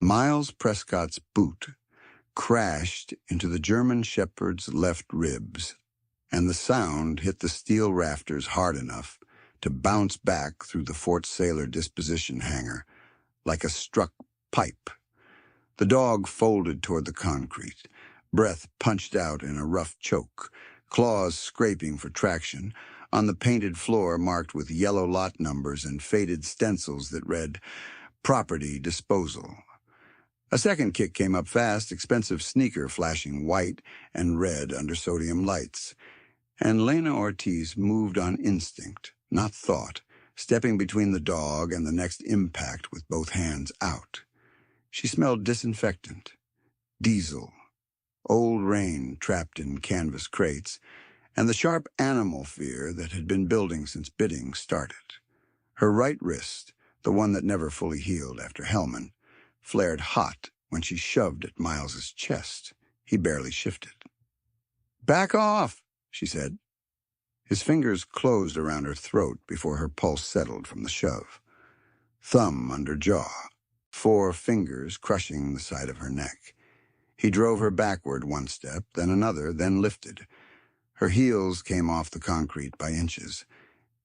Miles Prescott's boot crashed into the German shepherd's left ribs, and the sound hit the steel rafters hard enough to bounce back through the Fort Sailor disposition hangar like a struck pipe. The dog folded toward the concrete, breath punched out in a rough choke, claws scraping for traction, on the painted floor marked with yellow lot numbers and faded stencils that read, "Property Disposal." A second kick came up fast, expensive sneaker flashing white and red under sodium lights, and Lena Ortiz moved on instinct, not thought, stepping between the dog and the next impact with both hands out. She smelled disinfectant, diesel, old rain trapped in canvas crates, and the sharp animal fear that had been building since bidding started. Her right wrist, the one that never fully healed after Hellman, flared hot when she shoved at Miles's chest. He barely shifted. "Back off," she said. His fingers closed around her throat before her pulse settled from the shove. Thumb under jaw, 4 fingers crushing the side of her neck. He drove her backward one step, then another, then lifted. Her heels came off the concrete by inches.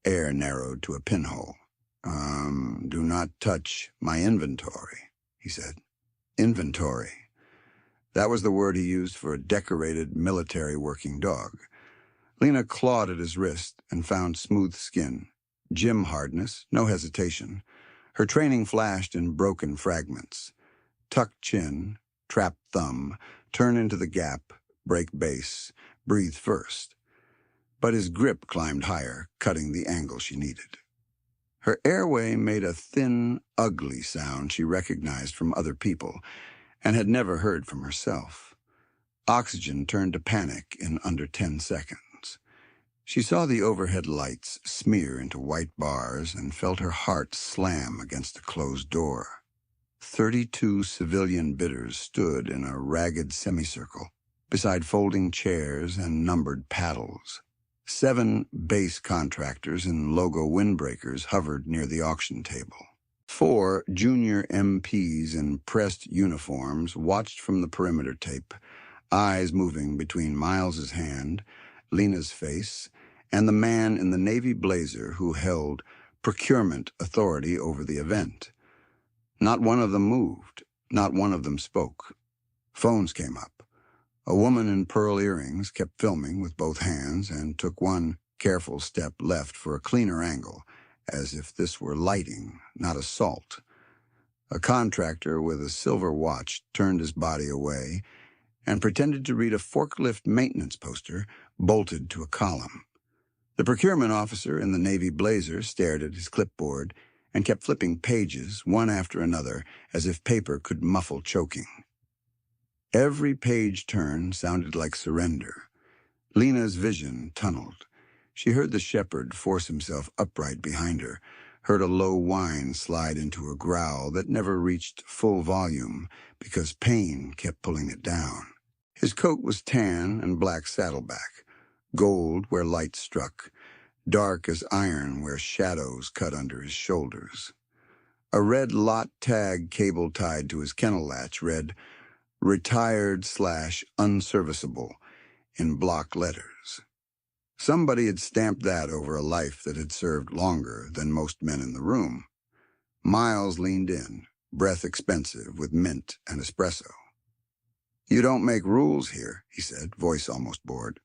Air narrowed to a pinhole. Do not touch my inventory," he said. Inventory. That was the word he used for a decorated military working dog. Lena clawed at his wrist and found smooth skin. Gym hardness, no hesitation. Her training flashed in broken fragments. Tuck chin, trap thumb, turn into the gap, break base, breathe first. But his grip climbed higher, cutting the angle she needed. Her airway made a thin, ugly sound she recognized from other people and had never heard from herself. Oxygen turned to panic in under 10 seconds. She saw the overhead lights smear into white bars and felt her heart slam against a closed door. 32 civilian bidders stood in a ragged semicircle beside folding chairs and numbered paddles. 7 base contractors in logo windbreakers hovered near the auction table. 4 junior MPs in pressed uniforms watched from the perimeter tape, eyes moving between Miles's hand, Lena's face, and the man in the navy blazer who held procurement authority over the event. Not one of them moved. Not one of them spoke. Phones came up. A woman in pearl earrings kept filming with both hands and took one careful step left for a cleaner angle, as if this were lighting, not assault. A contractor with a silver watch turned his body away and pretended to read a forklift maintenance poster bolted to a column. The procurement officer in the navy blazer stared at his clipboard and kept flipping pages, one after another, as if paper could muffle choking. Every page turn sounded like surrender. Lena's vision tunneled. She heard the shepherd force himself upright behind her, heard a low whine slide into a growl that never reached full volume because pain kept pulling it down. His coat was tan and black saddleback, gold where light struck, dark as iron where shadows cut under his shoulders. A red lot tag cable tied to his kennel latch read, "Retired/unserviceable," in block letters. Somebody had stamped that over a life that had served longer than most men in the room. Miles leaned in, breath expensive with mint and espresso. "You don't make rules here," he said, voice almost bored.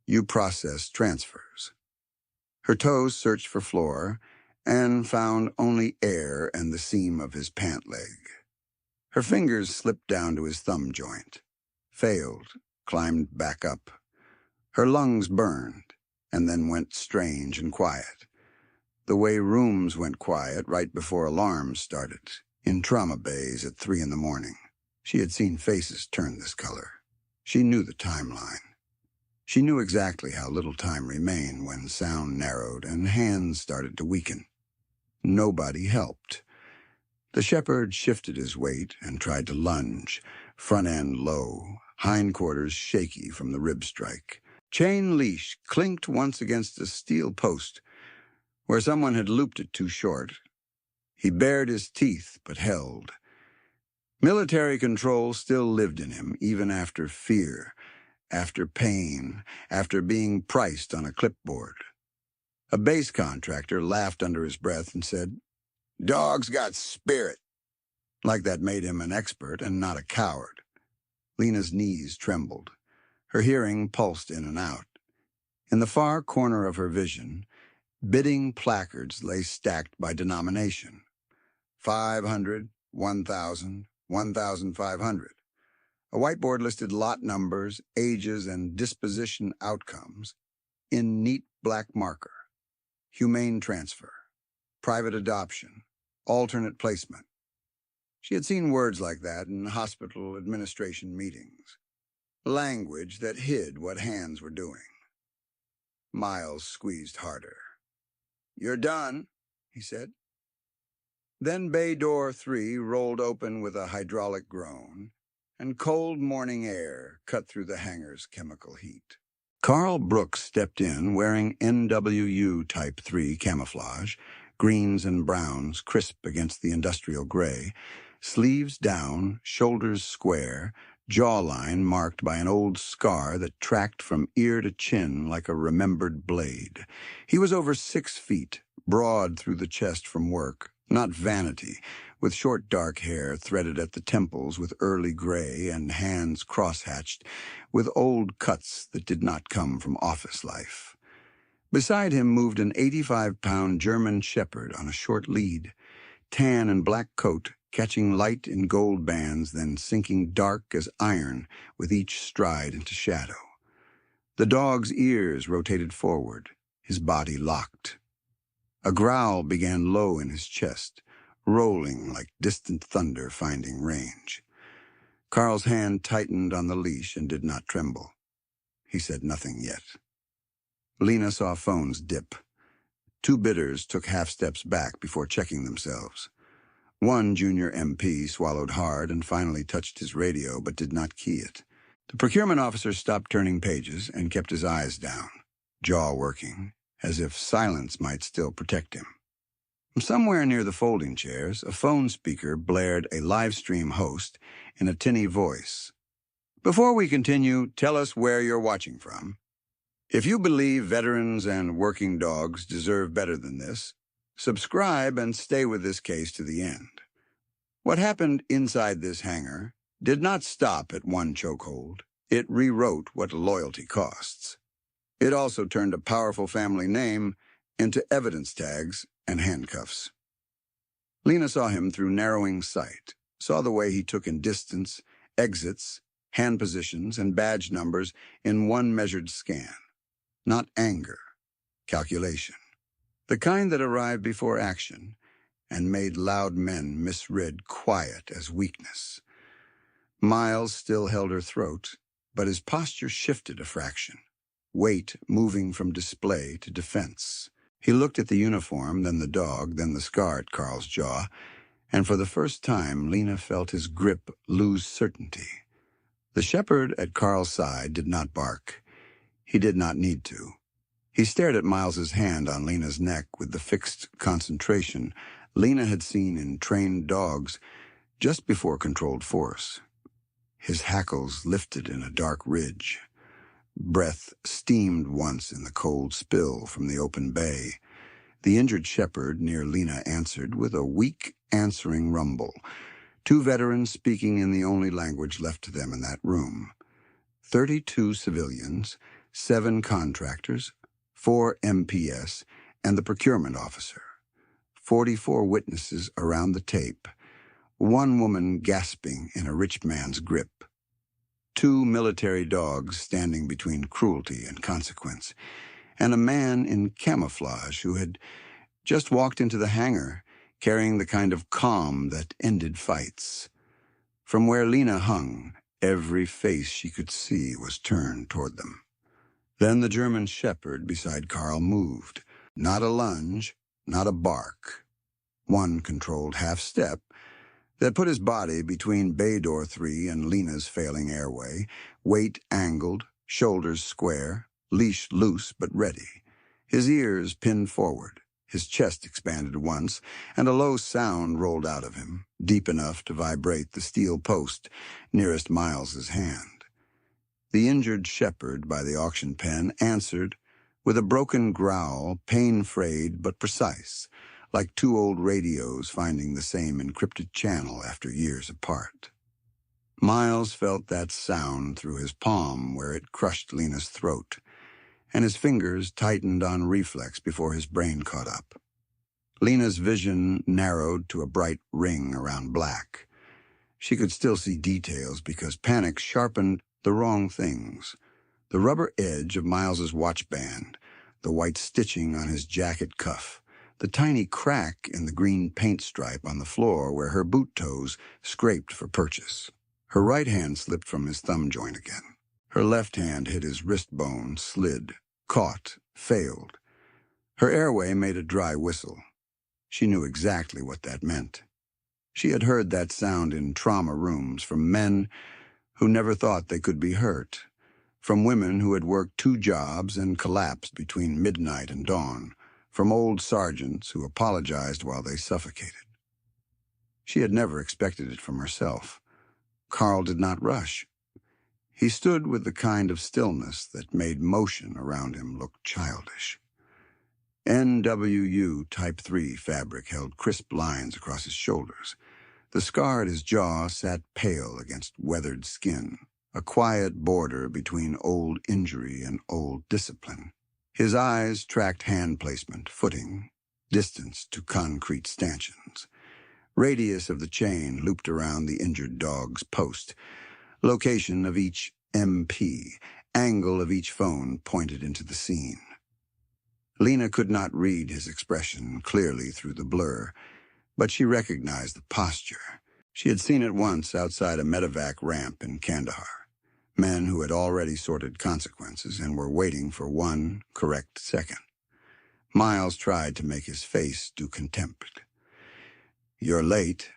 "You process transfers." Her toes searched for floor and found only air and the seam of his pant leg. Her fingers slipped down to his thumb joint, failed, climbed back up. Her lungs burned, and then went strange and quiet, the way rooms went quiet right before alarms started, in trauma bays at 3 a.m. She had seen faces turn this color. She knew the timeline. She knew exactly how little time remained when sound narrowed and hands started to weaken. Nobody helped. The shepherd shifted his weight and tried to lunge, front end low, hindquarters shaky from the rib strike. Chain leash clinked once against a steel post, where someone had looped it too short. He bared his teeth, but held. Military control still lived in him, even after fear, after pain, after being priced on a clipboard. A base contractor laughed under his breath and said, "Dogs got spirit," like that made him an expert and not a coward. Lena's knees trembled. Her hearing pulsed in and out. In the far corner of her vision, bidding placards lay stacked by denomination. 500, 1,000, 1,500. A whiteboard listed lot numbers, ages, and disposition outcomes in neat black marker. Humane transfer, private adoption, alternate placement. She had seen words like that in hospital administration meetings. Language that hid what hands were doing. Miles squeezed harder. "You're done," he said. Then Bay Door 3 rolled open with a hydraulic groan, and cold morning air cut through the hangar's chemical heat. Carl Brooks stepped in wearing NWU Type 3 camouflage, greens and browns crisp against the industrial gray, sleeves down, shoulders square, jawline marked by an old scar that tracked from ear to chin like a remembered blade. He was over 6 feet, broad through the chest from work, not vanity, with short dark hair threaded at the temples with early gray and hands cross-hatched, with old cuts that did not come from office life. Beside him moved an 85-pound German shepherd on a short lead, tan and black coat, catching light in gold bands, then sinking dark as iron with each stride into shadow. The dog's ears rotated forward, his body locked. A growl began low in his chest, rolling like distant thunder finding range. Carl's hand tightened on the leash and did not tremble. He said nothing yet. Lena saw phones dip. 2 bidders took half steps back before checking themselves. One junior MP swallowed hard and finally touched his radio but did not key it. The procurement officer stopped turning pages and kept his eyes down, jaw working, as if silence might still protect him. From somewhere near the folding chairs, a phone speaker blared a live stream host in a tinny voice. "Before we continue, tell us where you're watching from. If you believe veterans and working dogs deserve better than this, subscribe and stay with this case to the end. What happened inside this hangar did not stop at one chokehold. It rewrote what loyalty costs. It also turned a powerful family name into evidence tags and handcuffs." Lena saw him through narrowing sight, saw the way he took in distance, exits, hand positions, and badge numbers in one measured scan. Not anger, calculation. The kind that arrived before action and made loud men misread quiet as weakness. Miles still held her throat, but his posture shifted a fraction, weight moving from display to defense. He looked at the uniform, then the dog, then the scar at Carl's jaw, and for the first time Lena felt his grip lose certainty. The shepherd at Carl's side did not bark. He did not need to. He stared at Miles's hand on Lena's neck with the fixed concentration Lena had seen in trained dogs just before controlled force. His hackles lifted in a dark ridge. Breath steamed once in the cold spill from the open bay. The injured shepherd near Lena answered with a weak, answering rumble. 2 veterans speaking in the only language left to them in that room. 32 civilians, 7 contractors, 4 MPS, and the procurement officer. 44 witnesses around the tape. 1 woman gasping in a rich man's grip. 2 military dogs standing between cruelty and consequence. And a man in camouflage who had just walked into the hangar, carrying the kind of calm that ended fights. From where Lena hung, every face she could see was turned toward them. Then the German shepherd beside Carl moved. Not a lunge, not a bark. One controlled half-step that put his body between Bay Door 3 and Lena's failing airway, weight angled, shoulders square, leash loose but ready, his ears pinned forward, His chest expanded once, and a low sound rolled out of him, deep enough to vibrate the steel post nearest Miles's hand. The injured shepherd by the auction pen answered with a broken growl, pain-frayed but precise, like two old radios finding the same encrypted channel after years apart. Miles felt that sound through his palm where it crushed Lena's throat, and his fingers tightened on reflex before his brain caught up. Lena's vision narrowed to a bright ring around black. She could still see details because panic sharpened the wrong things. The rubber edge of Miles's watch band, the white stitching on his jacket cuff, the tiny crack in the green paint stripe on the floor where her boot toes scraped for purchase. Her right hand slipped from his thumb joint again. Her left hand hit his wrist bone, slid, caught, failed. Her airway made a dry whistle. She knew exactly what that meant. She had heard that sound in trauma rooms from men who never thought they could be hurt, from women who had worked 2 jobs and collapsed between midnight and dawn, from old sergeants who apologized while they suffocated. She had never expected it from herself. Carl did not rush. He stood with the kind of stillness that made motion around him look childish. NWU Type 3 fabric held crisp lines across his shoulders. The scar at his jaw sat pale against weathered skin, a quiet border between old injury and old discipline. His eyes tracked hand placement, footing, distance to concrete stanchions. Radius of the chain looped around the injured dog's post. Location of each MP, angle of each phone pointed into the scene. Lena could not read his expression clearly through the blur, but she recognized the posture. She had seen it once outside a medevac ramp in Kandahar. Men who had already sorted consequences and were waiting for one correct second. Miles tried to make his face do contempt. "You're late,"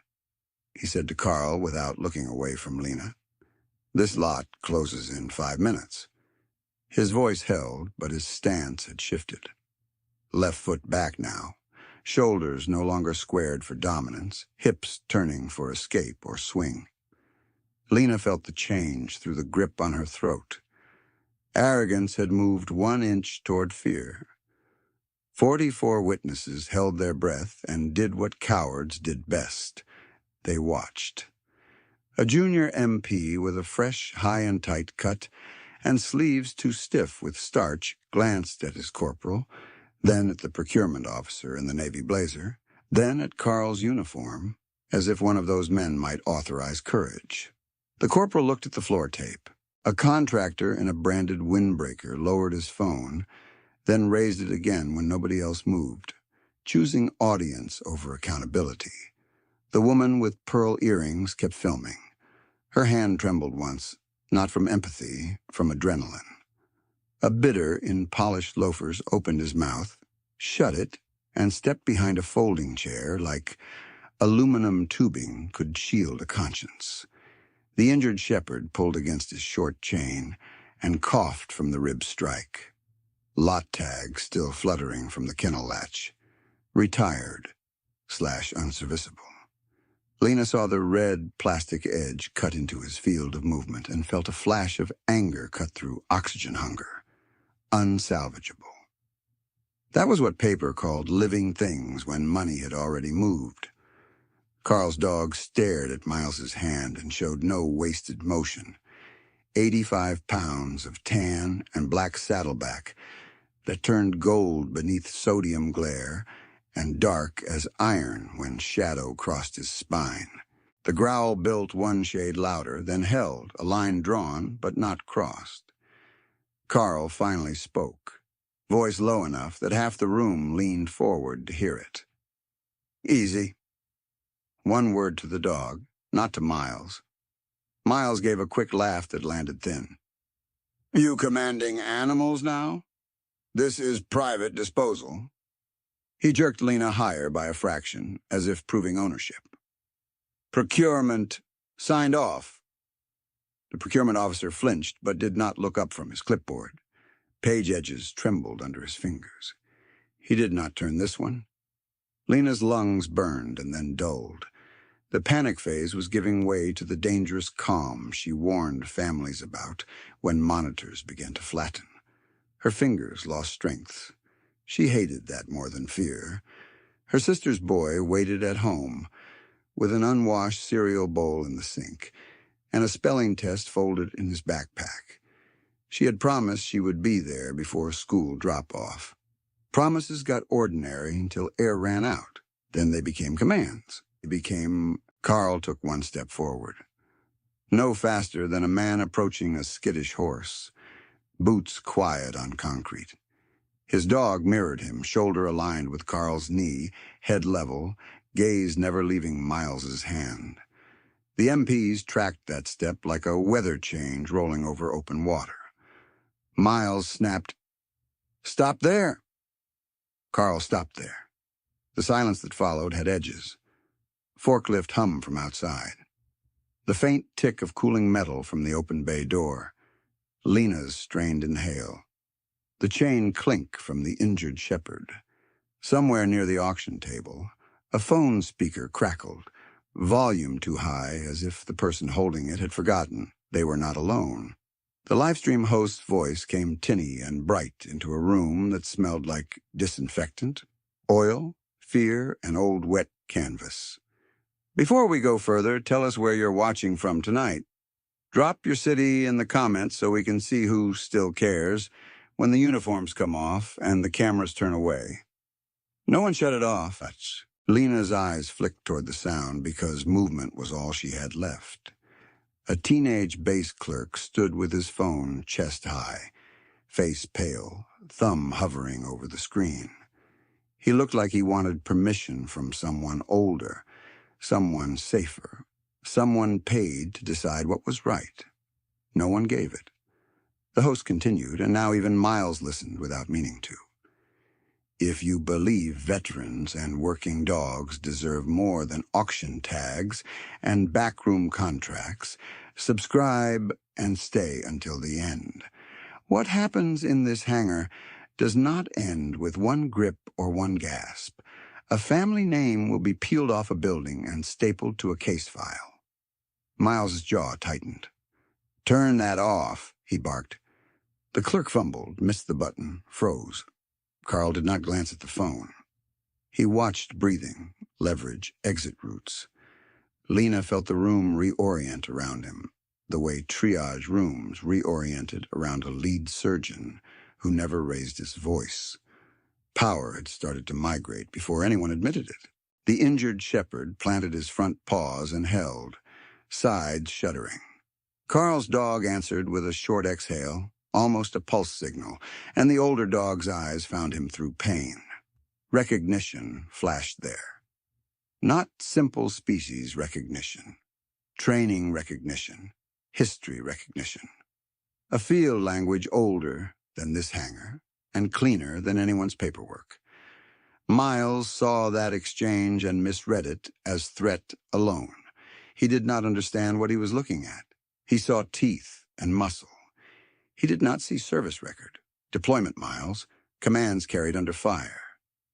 he said to Carl without looking away from Lena. "This lot closes in 5 minutes." His voice held, but his stance had shifted. Left foot back now, shoulders no longer squared for dominance, hips turning for escape or swing. Lena felt the change through the grip on her throat. Arrogance had moved 1 inch toward fear. 44 witnesses held their breath and did what cowards did best. They watched. A junior MP with a fresh, high and tight cut and sleeves too stiff with starch glanced at his corporal, then at the procurement officer in the navy blazer, then at Carl's uniform, as if one of those men might authorize courage. The corporal looked at the floor tape. A contractor in a branded windbreaker lowered his phone, then raised it again when nobody else moved, choosing audience over accountability. The woman with pearl earrings kept filming. Her hand trembled once, not from empathy, from adrenaline. A bidder in polished loafers opened his mouth, shut it, and stepped behind a folding chair like aluminum tubing could shield a conscience. The injured shepherd pulled against his short chain and coughed from the rib strike. Lot tag still fluttering from the kennel latch. Retired/unserviceable. Lena saw the red plastic edge cut into his field of movement and felt a flash of anger cut through oxygen hunger. Unsalvageable. That was what paper called living things when money had already moved. Carl's dog stared at Miles's hand and showed no wasted motion. 85 pounds of tan and black saddleback that turned gold beneath sodium glare and dark as iron when shadow crossed his spine. The growl built 1 shade louder, then held, a line drawn but not crossed. Carl finally spoke, voice low enough that half the room leaned forward to hear it. "Easy." 1 word to the dog, not to Miles. Miles gave a quick laugh that landed thin. "You commanding animals now? This is private disposal." He jerked Lena higher by a fraction, as if proving ownership. "Procurement signed off." The procurement officer flinched but did not look up from his clipboard. Page edges trembled under his fingers. He did not turn this one. Lena's lungs burned and then dulled. The panic phase was giving way to the dangerous calm she warned families about when monitors began to flatten. Her fingers lost strength. She hated that more than fear. Her sister's boy waited at home, with an unwashed cereal bowl in the sink, and a spelling test folded in his backpack. She had promised she would be there before school drop-off. Promises got ordinary until air ran out. Then they became commands. Carl took one step forward. No faster than a man approaching a skittish horse, boots quiet on concrete. His dog mirrored him, shoulder aligned with Carl's knee, head level, gaze never leaving Miles's hand. The MPs tracked that step like a weather change rolling over open water. Miles snapped, "Stop there!" Carl stopped there. The silence that followed had edges. Forklift hum from outside. The faint tick of cooling metal from the open bay door. Lena's strained inhale. The chain clink from the injured shepherd. Somewhere near the auction table, a phone speaker crackled, volume too high, as if the person holding it had forgotten they were not alone. The livestream host's voice came tinny and bright into a room that smelled like disinfectant, oil, fear, and old wet canvas. Before we go further, tell us where you're watching from tonight. Drop your city in the comments so we can see who still cares when the uniforms come off and the cameras turn away. No one shut it off. Lena's eyes flicked toward the sound because movement was all she had left. A teenage base clerk stood with his phone chest high, face pale, thumb hovering over the screen. He looked like he wanted permission from someone older, someone safer, someone paid to decide what was right. No one gave it. The host continued, and now even Miles listened without meaning to. If you believe veterans and working dogs deserve more than auction tags and backroom contracts, subscribe and stay until the end. What happens in this hangar does not end with one grip or one gasp. A family name will be peeled off a building and stapled to a case file. Miles's jaw tightened. "Turn that off," he barked. The clerk fumbled, missed the button, froze. Carl did not glance at the phone. He watched breathing, leverage, exit routes. Lena felt the room reorient around him, the way triage rooms reoriented around a lead surgeon who never raised his voice. Power had started to migrate before anyone admitted it. The injured shepherd planted his front paws and held, sides shuddering. Carl's dog answered with a short exhale, almost a pulse signal, and the older dog's eyes found him through pain. Recognition flashed there. Not simple species recognition, training recognition, history recognition. A field language older than this hangar and cleaner than anyone's paperwork. Miles saw that exchange and misread it as threat alone. He did not understand what he was looking at. He saw teeth and muscle. He did not see service record, deployment miles, commands carried under fire.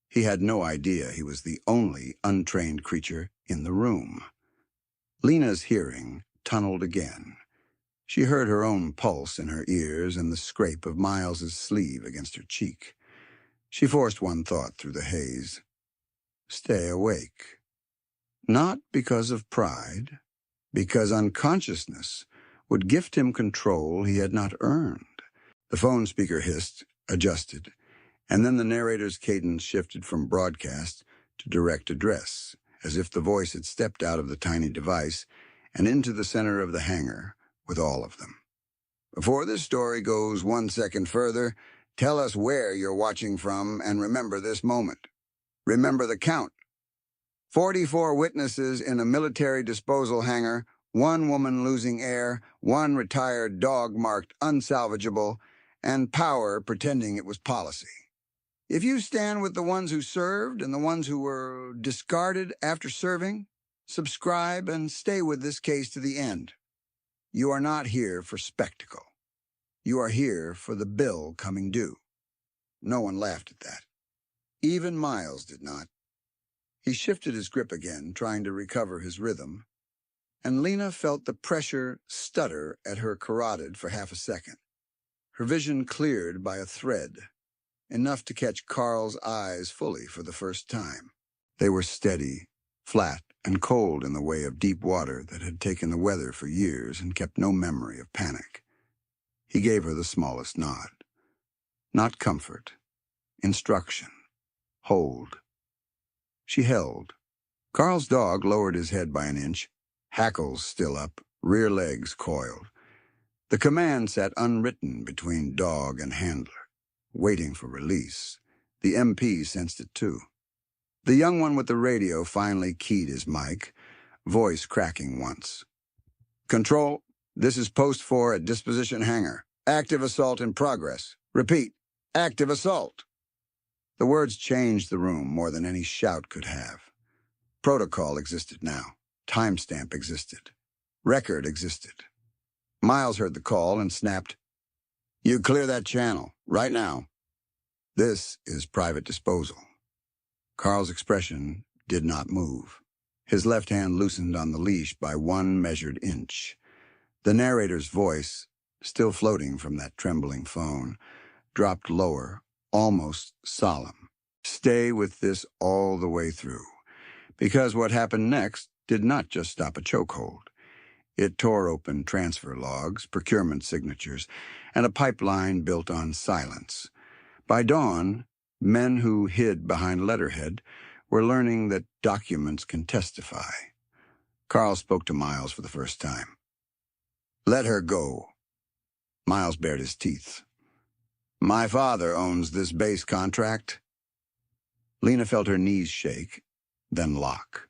He had no idea he was the only untrained creature in the room. Lena's hearing tunneled again. She heard her own pulse in her ears and the scrape of Miles's sleeve against her cheek. She forced one thought through the haze. Stay awake. Not because of pride, because unconsciousness would gift him control he had not earned. The phone speaker hissed, adjusted, and then the narrator's cadence shifted from broadcast to direct address, as if the voice had stepped out of the tiny device and into the center of the hangar with all of them. Before this story goes 1 second further, tell us where you're watching from and remember this moment. Remember the count. 44 witnesses in a military disposal hangar, 1 woman losing air, 1 retired dog marked unsalvageable, and power pretending it was policy. If you stand with the ones who served and the ones who were discarded after serving, subscribe and stay with this case to the end. You are not here for spectacle. You are here for the bill coming due. No one laughed at that. Even Miles did not. He shifted his grip again, trying to recover his rhythm, and Lena felt the pressure stutter at her carotid for half a second. Her vision cleared by a thread, enough to catch Carl's eyes fully for the first time. They were steady, flat, and cold in the way of deep water that had taken the weather for years and kept no memory of panic. He gave her the smallest nod. Not comfort. Instruction. Hold. She held. Carl's dog lowered his head by an inch, hackles still up, rear legs coiled. The command sat unwritten between dog and handler, waiting for release. The MP sensed it too. The young one with the radio finally keyed his mic, voice cracking once. "Control, this is Post 4 at Disposition Hangar. Active assault in progress. Repeat, active assault." The words changed the room more than any shout could have. Protocol existed now. Timestamp existed. Record existed. Miles heard the call and snapped, "You clear that channel, right now. This is private disposal." Carl's expression did not move. His left hand loosened on the leash by one measured inch. The narrator's voice, still floating from that trembling phone, dropped lower, almost solemn. "Stay with this all the way through." Because what happened next did not just stop a chokehold. It tore open transfer logs, procurement signatures, and a pipeline built on silence. By dawn, men who hid behind letterhead were learning that documents can testify. Carl spoke to Miles for the first time. "Let her go." Miles bared his teeth. "My father owns this base contract." Lena felt her knees shake, then lock.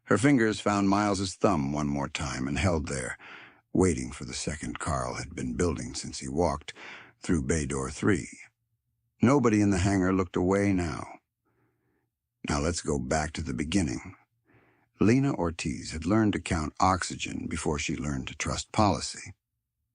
Her fingers found Miles's thumb one more time and held there, waiting for the second Carl had been building since he walked through Bay Door 3. Nobody in the hangar looked away now. Now let's go back to the beginning. Lena Ortiz had learned to count oxygen before she learned to trust policy.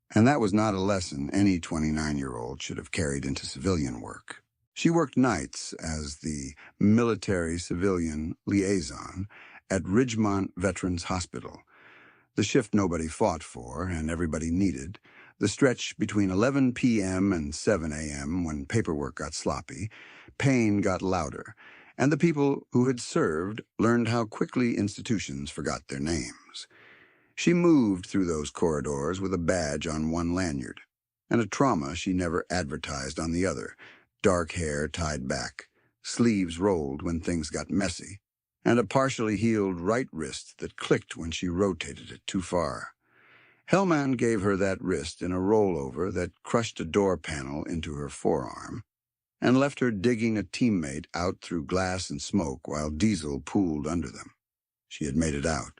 And that was not a lesson any 29-year-old should have carried into civilian work. She worked nights as the military-civilian liaison at Ridgemont Veterans Hospital, the shift nobody fought for and everybody needed, the stretch between 11 p.m. and 7 a.m. when paperwork got sloppy, pain got louder, and the people who had served learned how quickly institutions forgot their names. She moved through those corridors with a badge on one lanyard, and a trauma she never advertised on the other, dark hair tied back, sleeves rolled when things got messy, and a partially healed right wrist that clicked when she rotated it too far. Hellman gave her that wrist in a rollover that crushed a door panel into her forearm and left her digging a teammate out through glass and smoke while diesel pooled under them. She had made it out.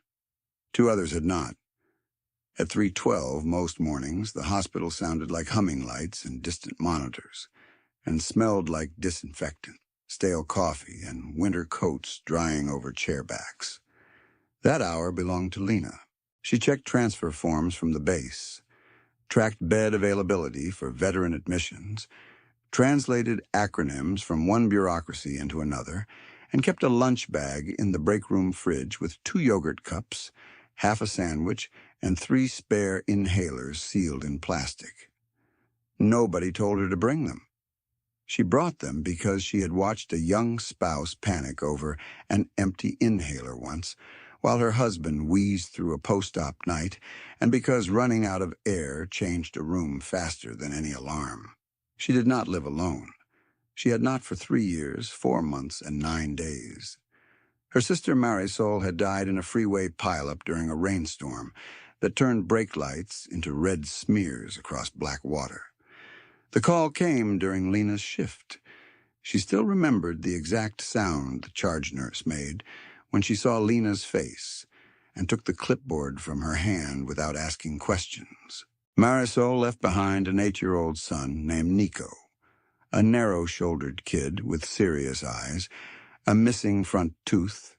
2 others had not. At 3:12 most mornings, the hospital sounded like humming lights and distant monitors, and smelled like disinfectant, stale coffee, and winter coats drying over chairbacks. That hour belonged to Lena. She checked transfer forms from the base, tracked bed availability for veteran admissions, translated acronyms from one bureaucracy into another, and kept a lunch bag in the break room fridge with 2 yogurt cups, half a sandwich, and 3 spare inhalers sealed in plastic. Nobody told her to bring them. She brought them because she had watched a young spouse panic over an empty inhaler once, while her husband wheezed through a post-op night, and because running out of air changed a room faster than any alarm. She did not live alone. She had not for 3 years, 4 months, and 9 days. Her sister Marisol had died in a freeway pileup during a rainstorm that turned brake lights into red smears across black water. The call came during Lena's shift. She still remembered the exact sound the charge nurse made when she saw Lena's face and took the clipboard from her hand without asking questions. Marisol left behind an 8-year-old son named Nico, a narrow-shouldered kid with serious eyes, a missing front tooth,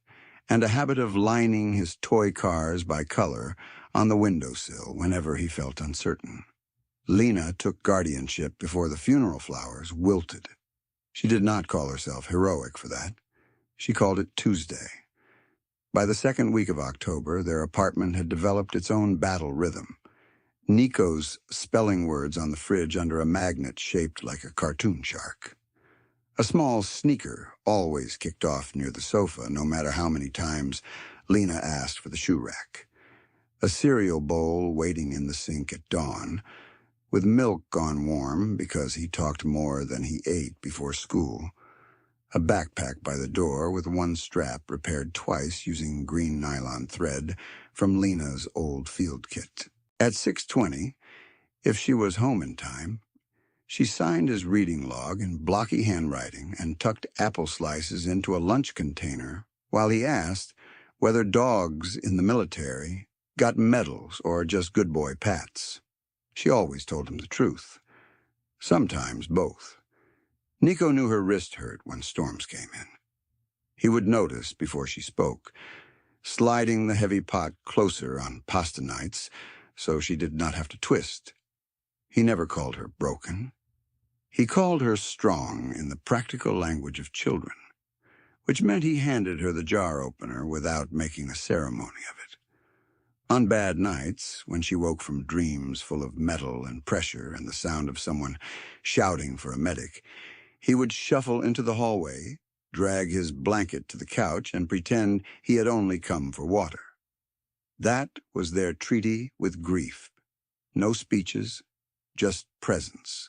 and a habit of lining his toy cars by color on the windowsill whenever he felt uncertain. Lena took guardianship before the funeral flowers wilted. She did not call herself heroic for that. She called it Tuesday. By the second week of October, their apartment had developed its own battle rhythm. Nico's spelling words on the fridge under a magnet shaped like a cartoon shark. A small sneaker always kicked off near the sofa, no matter how many times Lena asked for the shoe rack. A cereal bowl waiting in the sink at dawn, with milk gone warm because he talked more than he ate before school. A backpack by the door with one strap repaired twice using green nylon thread from Lena's old field kit. At 6:20, if she was home in time, she signed his reading log in blocky handwriting and tucked apple slices into a lunch container while he asked whether dogs in the military got medals or just good boy pats. She always told him the truth. Sometimes both. Nico knew her wrist hurt when storms came in. He would notice before she spoke, sliding the heavy pot closer on pasta nights so she did not have to twist. He never called her broken. He called her strong in the practical language of children, which meant he handed her the jar opener without making a ceremony of it. On bad nights, when she woke from dreams full of metal and pressure and the sound of someone shouting for a medic, he would shuffle into the hallway, drag his blanket to the couch, and pretend he had only come for water. That was their treaty with grief. No speeches, just presence.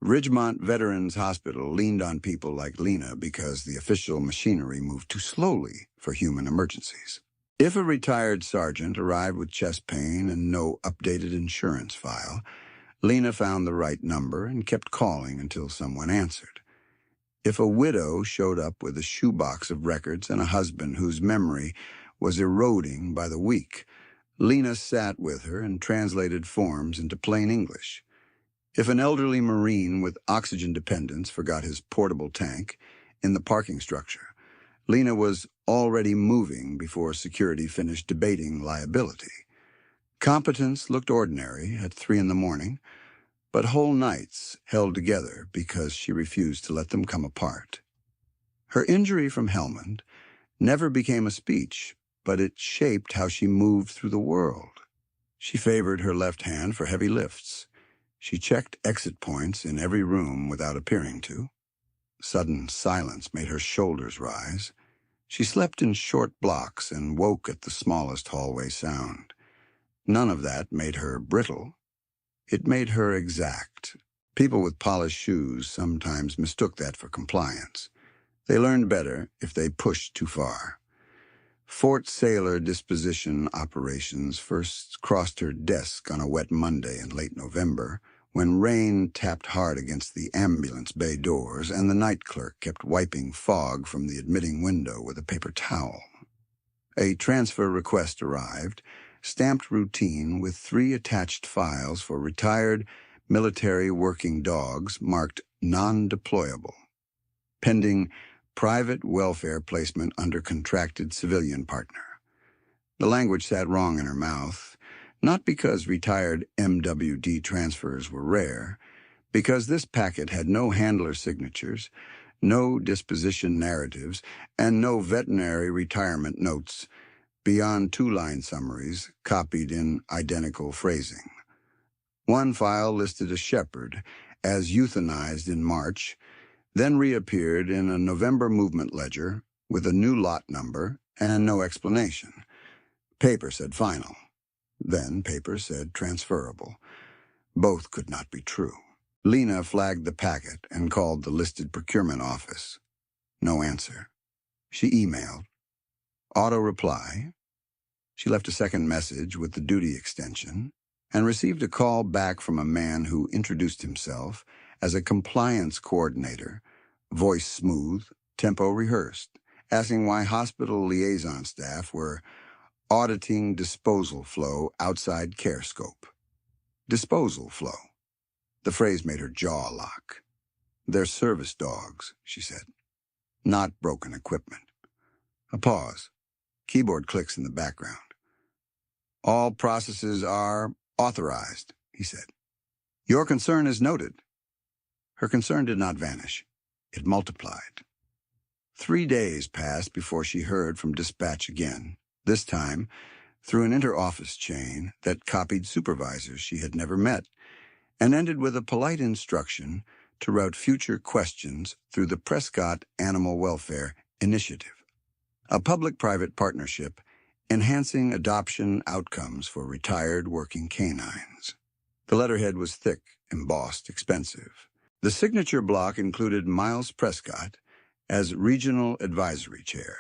Ridgemont Veterans Hospital leaned on people like Lena because the official machinery moved too slowly for human emergencies. If a retired sergeant arrived with chest pain and no updated insurance file, Lena found the right number and kept calling until someone answered. If a widow showed up with a shoebox of records and a husband whose memory was eroding by the week, Lena sat with her and translated forms into plain English. If an elderly Marine with oxygen dependence forgot his portable tank in the parking structure, Lena was already moving before security finished debating liability. Competence looked ordinary at 3 a.m, but whole nights held together because she refused to let them come apart. Her injury from Helmand never became a speech, but it shaped how she moved through the world. She favored her left hand for heavy lifts. She checked exit points in every room without appearing to. Sudden silence made her shoulders rise. She slept in short blocks and woke at the smallest hallway sound. None of that made her brittle. It made her exact. People with polished shoes sometimes mistook that for compliance. They learned better if they pushed too far. Fort Sailor disposition operations first crossed her desk on a wet Monday in late November, when rain tapped hard against the ambulance bay doors and the night clerk kept wiping fog from the admitting window with a paper towel. A transfer request arrived, stamped routine with 3 attached files for retired military working dogs marked non-deployable, pending private welfare placement under contracted civilian partner. The language sat wrong in her mouth, not because retired MWD transfers were rare, because this packet had no handler signatures, no disposition narratives, and no veterinary retirement notes beyond 2-line summaries copied in identical phrasing. One file listed a shepherd as euthanized in March, then reappeared in a November movement ledger with a new lot number and no explanation. Paper said final. Then paper said transferable. Both could not be true. Lena flagged the packet and called the listed procurement office. No answer. She emailed. Auto reply. She left a second message with the duty extension and received a call back from a man who introduced himself as a compliance coordinator, voice smooth, tempo rehearsed, asking why hospital liaison staff were auditing disposal flow outside care scope. Disposal flow. The phrase made her jaw lock. They're service dogs, she said, not broken equipment. A pause. Keyboard clicks in the background. All processes are authorized, he said. Your concern is noted. Her concern did not vanish. It multiplied. 3 days passed before she heard from dispatch again, this time through an inter-office chain that copied supervisors she had never met, and ended with a polite instruction to route future questions through the Prescott Animal Welfare Initiative, a public-private partnership enhancing adoption outcomes for retired working canines. The letterhead was thick, embossed, expensive. The signature block included Miles Prescott as Regional Advisory Chair.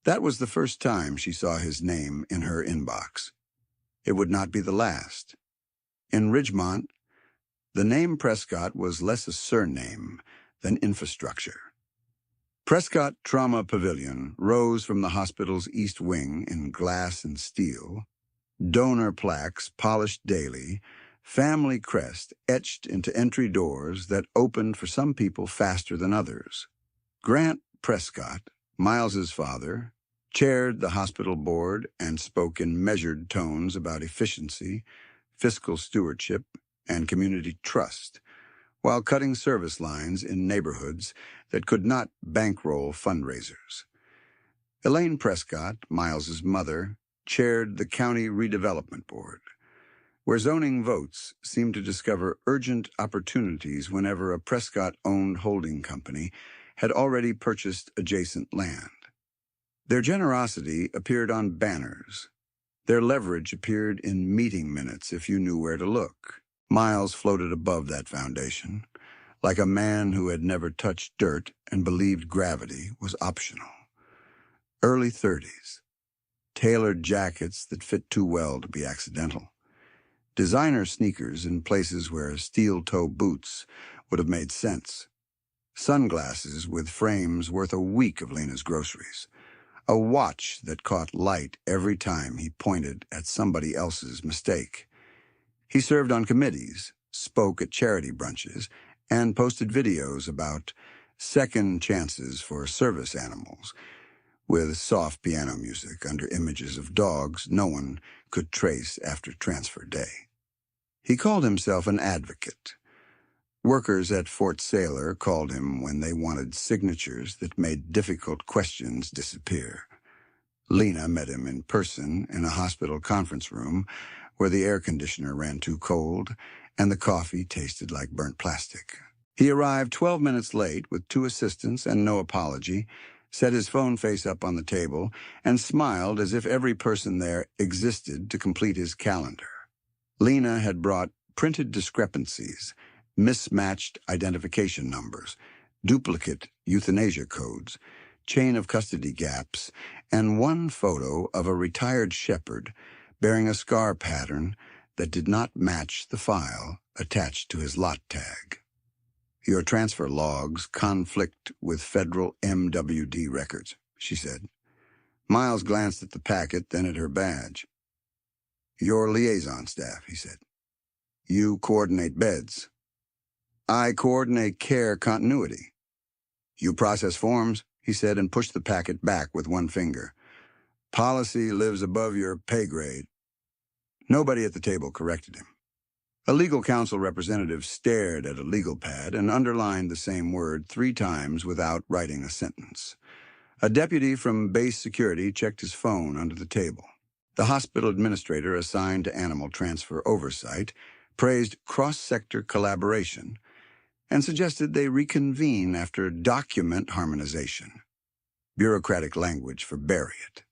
That was the first time she saw his name in her inbox. It would not be the last. In Ridgemont, the name Prescott was less a surname than infrastructure. Prescott Trauma Pavilion rose from the hospital's east wing in glass and steel, donor plaques polished daily, family crest etched into entry doors that opened for some people faster than others. Grant Prescott, Miles's father, chaired the hospital board and spoke in measured tones about efficiency, fiscal stewardship, and community trust, while cutting service lines in neighborhoods that could not bankroll fundraisers. Elaine Prescott, Miles's mother, chaired the County Redevelopment Board, where zoning votes seemed to discover urgent opportunities whenever a Prescott-owned holding company had already purchased adjacent land. Their generosity appeared on banners. Their leverage appeared in meeting minutes if you knew where to look. Miles floated above that foundation, like a man who had never touched dirt and believed gravity was optional. Early 30s, tailored jackets that fit too well to be accidental, designer sneakers in places where steel-toe boots would have made sense, sunglasses with frames worth a week of Lena's groceries, a watch that caught light every time he pointed at somebody else's mistake. He served on committees, spoke at charity brunches, and posted videos about second chances for service animals, with soft piano music under images of dogs no one could trace after transfer day. He called himself an advocate. Workers at Fort Sailor called him when they wanted signatures that made difficult questions disappear. Lena met him in person in a hospital conference room where the air conditioner ran too cold and the coffee tasted like burnt plastic. He arrived 12 minutes late with 2 assistants and no apology, set his phone face up on the table, and smiled as if every person there existed to complete his calendar. Lena had brought printed discrepancies, mismatched identification numbers, duplicate euthanasia codes, chain of custody gaps, and one photo of a retired shepherd bearing a scar pattern that did not match the file attached to his lot tag. Your transfer logs conflict with federal MWD records, she said. Miles glanced at the packet, then at her badge. Your liaison staff, he said. You coordinate beds. I coordinate care continuity. You process forms, he said, and pushed the packet back with one finger. Policy lives above your pay grade. Nobody at the table corrected him. A legal counsel representative stared at a legal pad and underlined the same word 3 times without writing a sentence. A deputy from base security checked his phone under the table. The hospital administrator assigned to animal transfer oversight praised cross-sector collaboration and suggested they reconvene after document harmonization, bureaucratic language for bury it.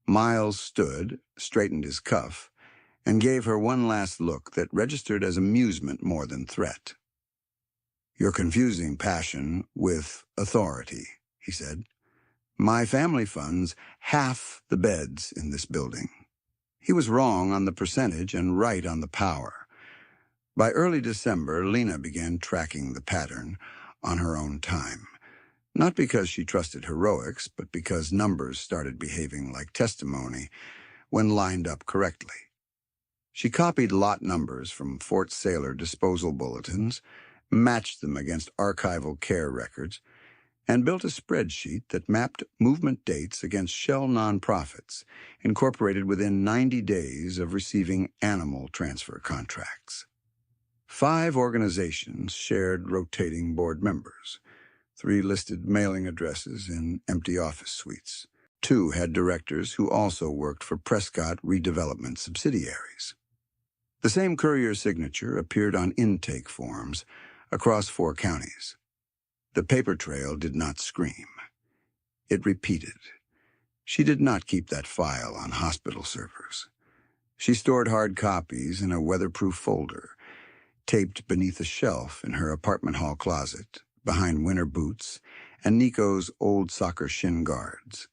Miles stood, straightened his cuff, and gave her one last look that registered as amusement more than threat. You're confusing passion with authority, he said. My family funds half the beds in this building. He was wrong on the percentage and right on the power. By early December, Lena began tracking the pattern on her own time, not because she trusted heroics, but because numbers started behaving like testimony when lined up correctly. She copied lot numbers from Fort Sailor disposal bulletins, matched them against archival care records, and built a spreadsheet that mapped movement dates against shell nonprofits incorporated within 90 days of receiving animal transfer contracts. 5 organizations shared rotating board members. 3 listed mailing addresses in empty office suites. 2 had directors who also worked for Prescott redevelopment subsidiaries. The same courier signature appeared on intake forms across 4 counties. The paper trail did not scream. It repeated. She did not keep that file on hospital servers. She stored hard copies in a weatherproof folder, taped beneath a shelf in her apartment hall closet, behind winter boots and Nico's old soccer shin guards.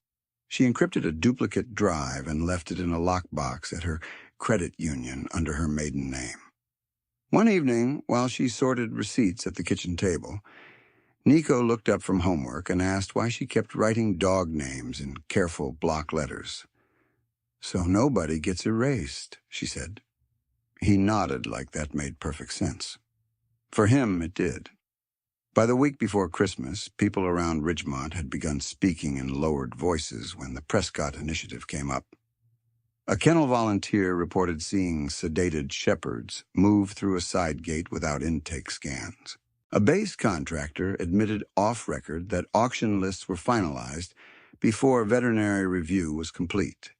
She encrypted a duplicate drive and left it in a lockbox at her credit union under her maiden name. One evening, while she sorted receipts at the kitchen table, Nico looked up from homework and asked why she kept writing dog names in careful block letters. "So nobody gets erased," she said. He nodded like that made perfect sense. For him, it did. By the week before Christmas, people around Ridgemont had begun speaking in lowered voices when the Prescott initiative came up. A kennel volunteer reported seeing sedated shepherds move through a side gate without intake scans. A base contractor admitted off-record that auction lists were finalized before veterinary review was complete.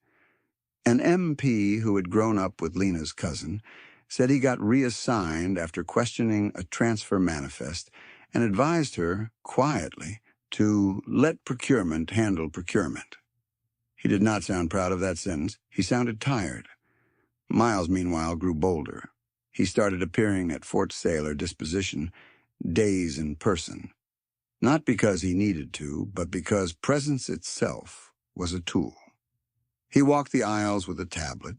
An MP who had grown up with Lena's cousin said he got reassigned after questioning a transfer manifest and advised her, quietly, to let procurement handle procurement. He did not sound proud of that sentence. He sounded tired. Miles, meanwhile, grew bolder. He started appearing at Fort Sailor Disposition days in person, not because he needed to, but because presence itself was a tool. He walked the aisles with a tablet,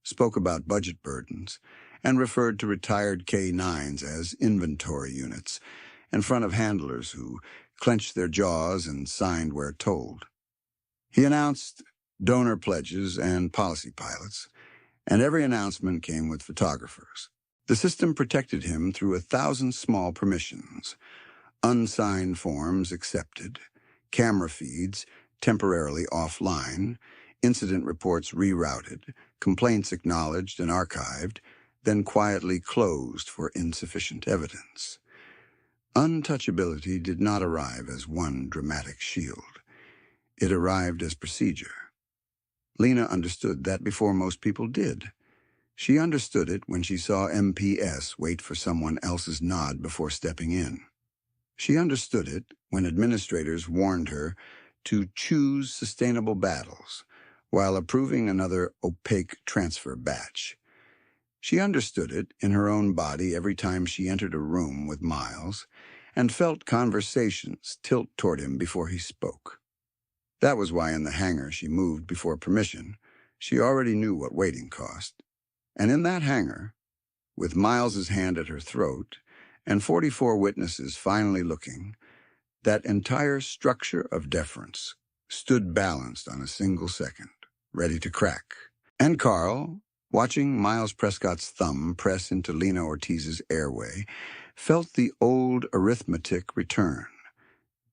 spoke about budget burdens, and referred to retired K-9s as inventory units in front of handlers who clenched their jaws and signed where told. He announced donor pledges and policy pilots, and every announcement came with photographers. The system protected him through 1,000 small permissions, unsigned forms accepted, camera feeds temporarily offline, incident reports rerouted, complaints acknowledged and archived, then quietly closed for insufficient evidence. Untouchability did not arrive as one dramatic shield. It arrived as procedure. Lena understood that before most people did. She understood it when she saw MPS wait for someone else's nod before stepping in. She understood it when administrators warned her to choose sustainable battles while approving another opaque transfer batch. She understood it in her own body every time she entered a room with Miles and felt conversations tilt toward him before he spoke. That was why in the hangar she moved before permission. She already knew what waiting cost. And in that hangar, with Miles's hand at her throat and 44 witnesses finally looking, that entire structure of deference stood balanced on a single second, ready to crack. And Carl, watching Miles Prescott's thumb press into Lena Ortiz's airway, felt the old arithmetic return.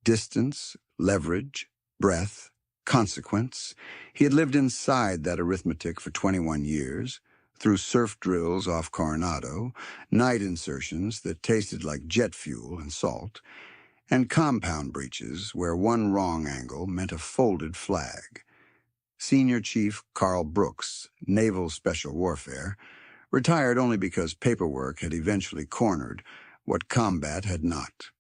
Distance, leverage, breath, consequence. He had lived inside that arithmetic for 21 years, through surf drills off Coronado, night insertions that tasted like jet fuel and salt, and compound breaches where one wrong angle meant a folded flag. Senior Chief Carl Brooks, Naval Special Warfare, retired only because paperwork had eventually cornered what combat had not.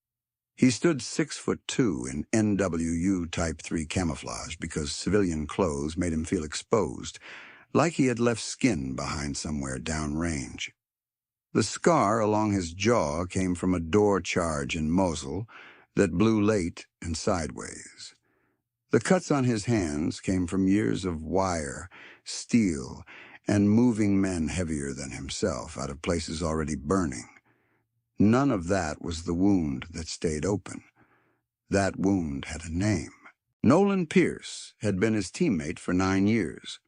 He stood 6'2" in NWU Type 3 camouflage because civilian clothes made him feel exposed, like he had left skin behind somewhere downrange. The scar along his jaw came from a door charge in Mosul that blew late and sideways. The cuts on his hands came from years of wire, steel, and moving men heavier than himself out of places already burning. None of that was the wound that stayed open. That wound had a name. Nolan Pierce had been his teammate for 9 years,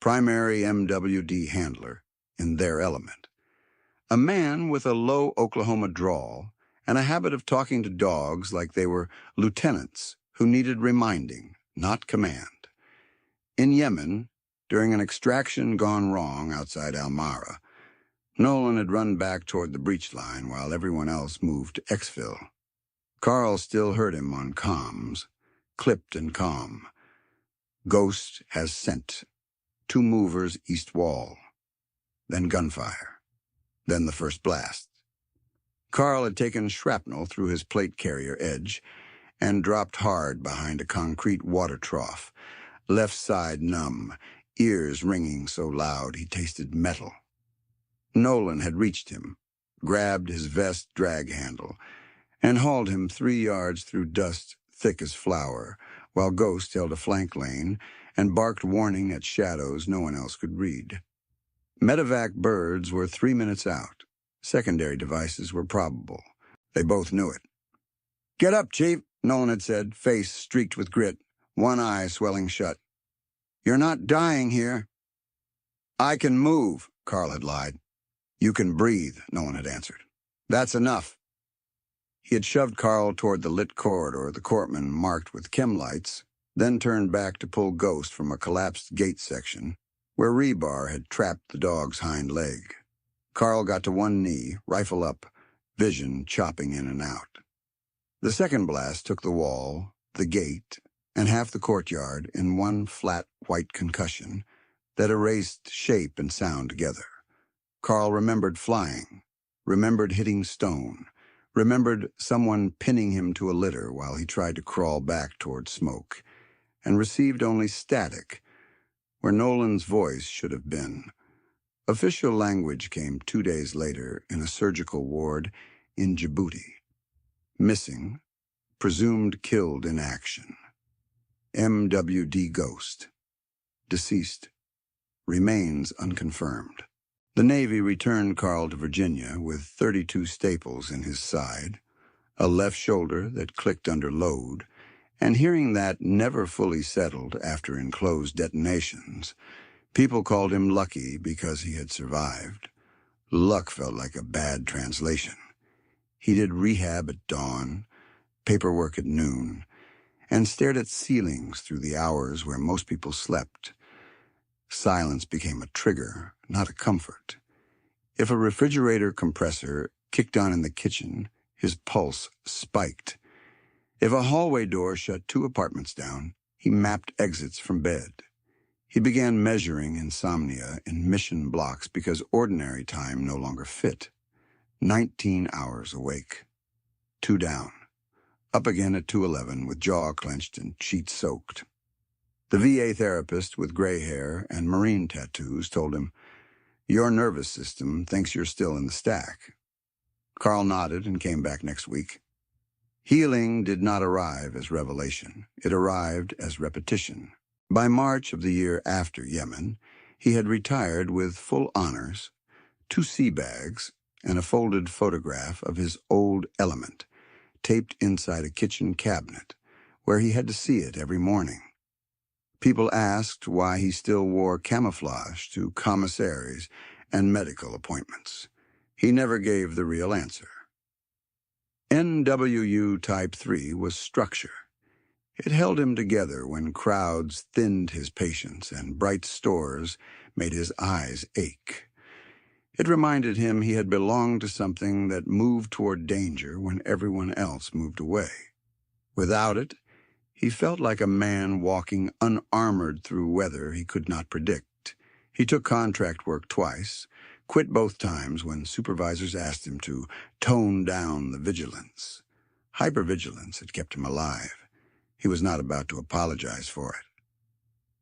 primary MWD handler in their element. A man with a low Oklahoma drawl and a habit of talking to dogs like they were lieutenants who needed reminding, not command. In Yemen, during an extraction gone wrong outside Al-Mara, Nolan had run back toward the breach line while everyone else moved to exfil. Carl still heard him on comms, clipped and calm. Ghost has sent. 2 movers east wall. Then gunfire. Then the first blast. Carl had taken shrapnel through his plate carrier edge and dropped hard behind a concrete water trough, left side numb, ears ringing so loud he tasted metal. Nolan had reached him, grabbed his vest drag handle, and hauled him 3 yards through dust thick as flour, while Ghost held a flank lane and barked warning at shadows no one else could read. Medevac birds were 3 minutes out. Secondary devices were probable. They both knew it. "Get up, Chief," Nolan had said, face streaked with grit, one eye swelling shut. "You're not dying here." "I can move," Carl had lied. "You can breathe," Nolan had answered. "That's enough." He had shoved Carl toward the lit corridor the courtman marked with chem lights, then turned back to pull Ghost from a collapsed gate section where rebar had trapped the dog's hind leg. Carl got to one knee, rifle up, vision chopping in and out. The second blast took the wall, the gate, and half the courtyard in one flat white concussion that erased shape and sound together. Carl remembered flying, remembered hitting stone, remembered someone pinning him to a litter while he tried to crawl back toward smoke, and received only static, where Nolan's voice should have been. Official language came 2 days later in a surgical ward in Djibouti. Missing, presumed killed in action. MWD Ghost. Deceased. Remains unconfirmed. The Navy returned Carl to Virginia with 32 staples in his side, a left shoulder that clicked under load, and hearing that never fully settled after enclosed detonations, people called him lucky because he had survived. Luck felt like a bad translation. He did rehab at dawn, paperwork at noon, and stared at ceilings through the hours where most people slept. Silence became a trigger, not a comfort. If a refrigerator compressor kicked on in the kitchen, his pulse spiked. If a hallway door shut 2 apartments down, he mapped exits from bed. He began measuring insomnia in mission blocks because ordinary time no longer fit. 19 hours awake. 2 down. Up again at 2:11 with jaw clenched and sheet soaked. The VA therapist with gray hair and marine tattoos told him, "Your nervous system thinks you're still in the stack." Carl nodded and came back next week. Healing did not arrive as revelation. It arrived as repetition. By March of the year after Yemen, he had retired with full honors, 2 sea bags, and a folded photograph of his old Element, taped inside a kitchen cabinet, where he had to see it every morning. People asked why he still wore camouflage to commissaries and medical appointments. He never gave the real answer. NWU Type 3 was structure. It held him together when crowds thinned his patience and bright stores made his eyes ache. It reminded him he had belonged to something that moved toward danger when everyone else moved away. Without it, he felt like a man walking unarmored through weather he could not predict. He took contract work twice, quit both times when supervisors asked him to tone down the vigilance. Hypervigilance had kept him alive. He was not about to apologize for it.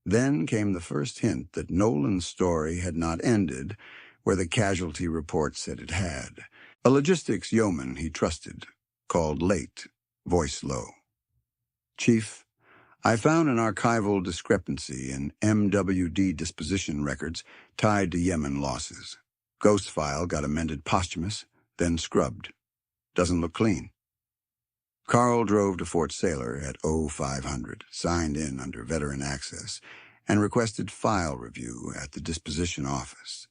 Then came the first hint that Nolan's story had not ended where the casualty report said it had. A logistics yeoman he trusted, called late, voice low. "Chief, I found an archival discrepancy in MWD disposition records tied to Yemen losses. Ghost file got amended posthumous, then scrubbed. Doesn't look clean." Carl drove to Fort Sailor at 0500, signed in under veteran access, and requested file review at the disposition office.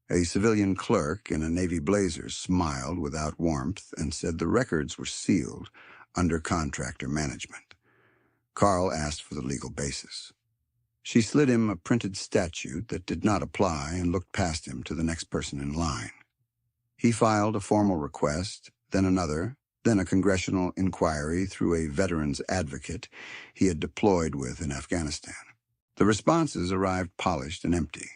A civilian clerk in a Navy blazer smiled without warmth and said the records were sealed under contractor management. Carl asked for the legal basis. She slid him a printed statute that did not apply and looked past him to the next person in line. He filed a formal request, then another, then a congressional inquiry through a veterans advocate he had deployed with in Afghanistan. The responses arrived polished and empty.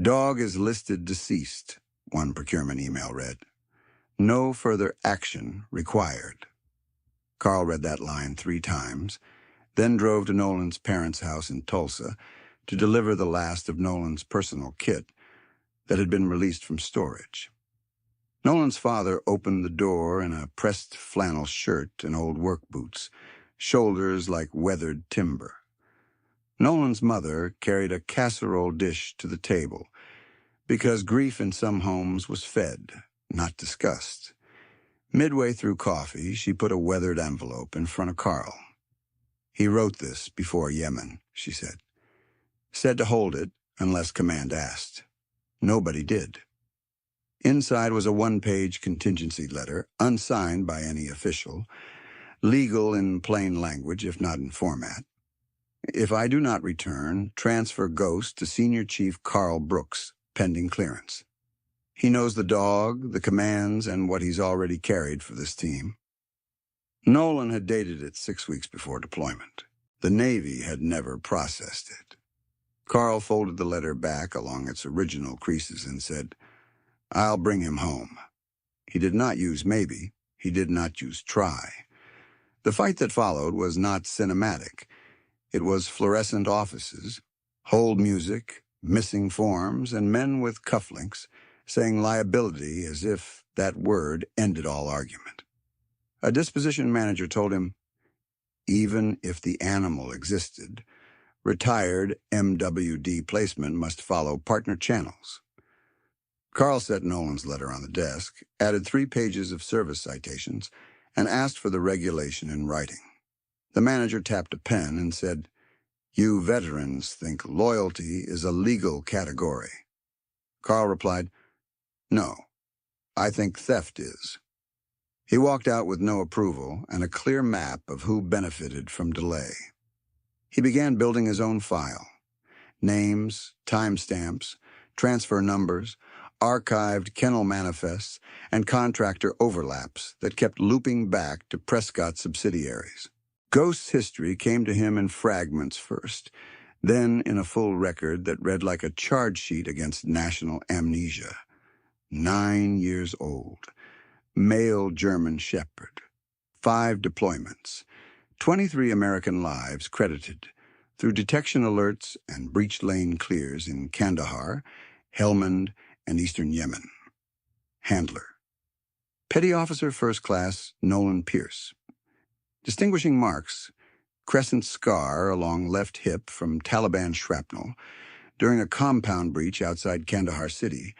"Dog is listed deceased," one procurement email read. "No further action required." Carl read that line 3 times, then drove to Nolan's parents' house in Tulsa to deliver the last of Nolan's personal kit that had been released from storage. Nolan's father opened the door in a pressed flannel shirt and old work boots, shoulders like weathered timber. Nolan's mother carried a casserole dish to the table, because grief in some homes was fed, not discussed. Midway through coffee, she put a weathered envelope in front of Carl. "He wrote this before Yemen," she said. "Said to hold it unless command asked. Nobody did." Inside was a 1-page contingency letter, unsigned by any official, legal in plain language if not in format. "If I do not return, transfer Ghost to Senior Chief Carl Brooks, pending clearance. He knows the dog, the commands, and what he's already carried for this team." Nolan had dated it 6 weeks before deployment. The Navy had never processed it. Carl folded the letter back along its original creases and said, "I'll bring him home." He did not use maybe. He did not use try. The fight that followed was not cinematic. It was fluorescent offices, hold music, missing forms, and men with cufflinks saying liability as if that word ended all argument. A disposition manager told him, even if the animal existed, retired MWD placement must follow partner channels. Carl set Nolan's letter on the desk, added 3 pages of service citations, and asked for the regulation in writing. The manager tapped a pen and said, "You veterans think loyalty is a legal category." Carl replied, "No, I think theft is." He walked out with no approval and a clear map of who benefited from delay. He began building his own file. Names, timestamps, transfer numbers, archived kennel manifests, and contractor overlaps that kept looping back to Prescott subsidiaries. Ghost's history came to him in fragments first, then in a full record that read like a charge sheet against national amnesia. 9 years old, male German Shepherd, 5 deployments, 23 American lives credited through detection alerts and breach lane clears in Kandahar, Helmand, and eastern Yemen. Handler. Petty Officer First Class Nolan Pierce. Distinguishing marks: crescent scar along left hip from Taliban shrapnel during a compound breach outside Kandahar city,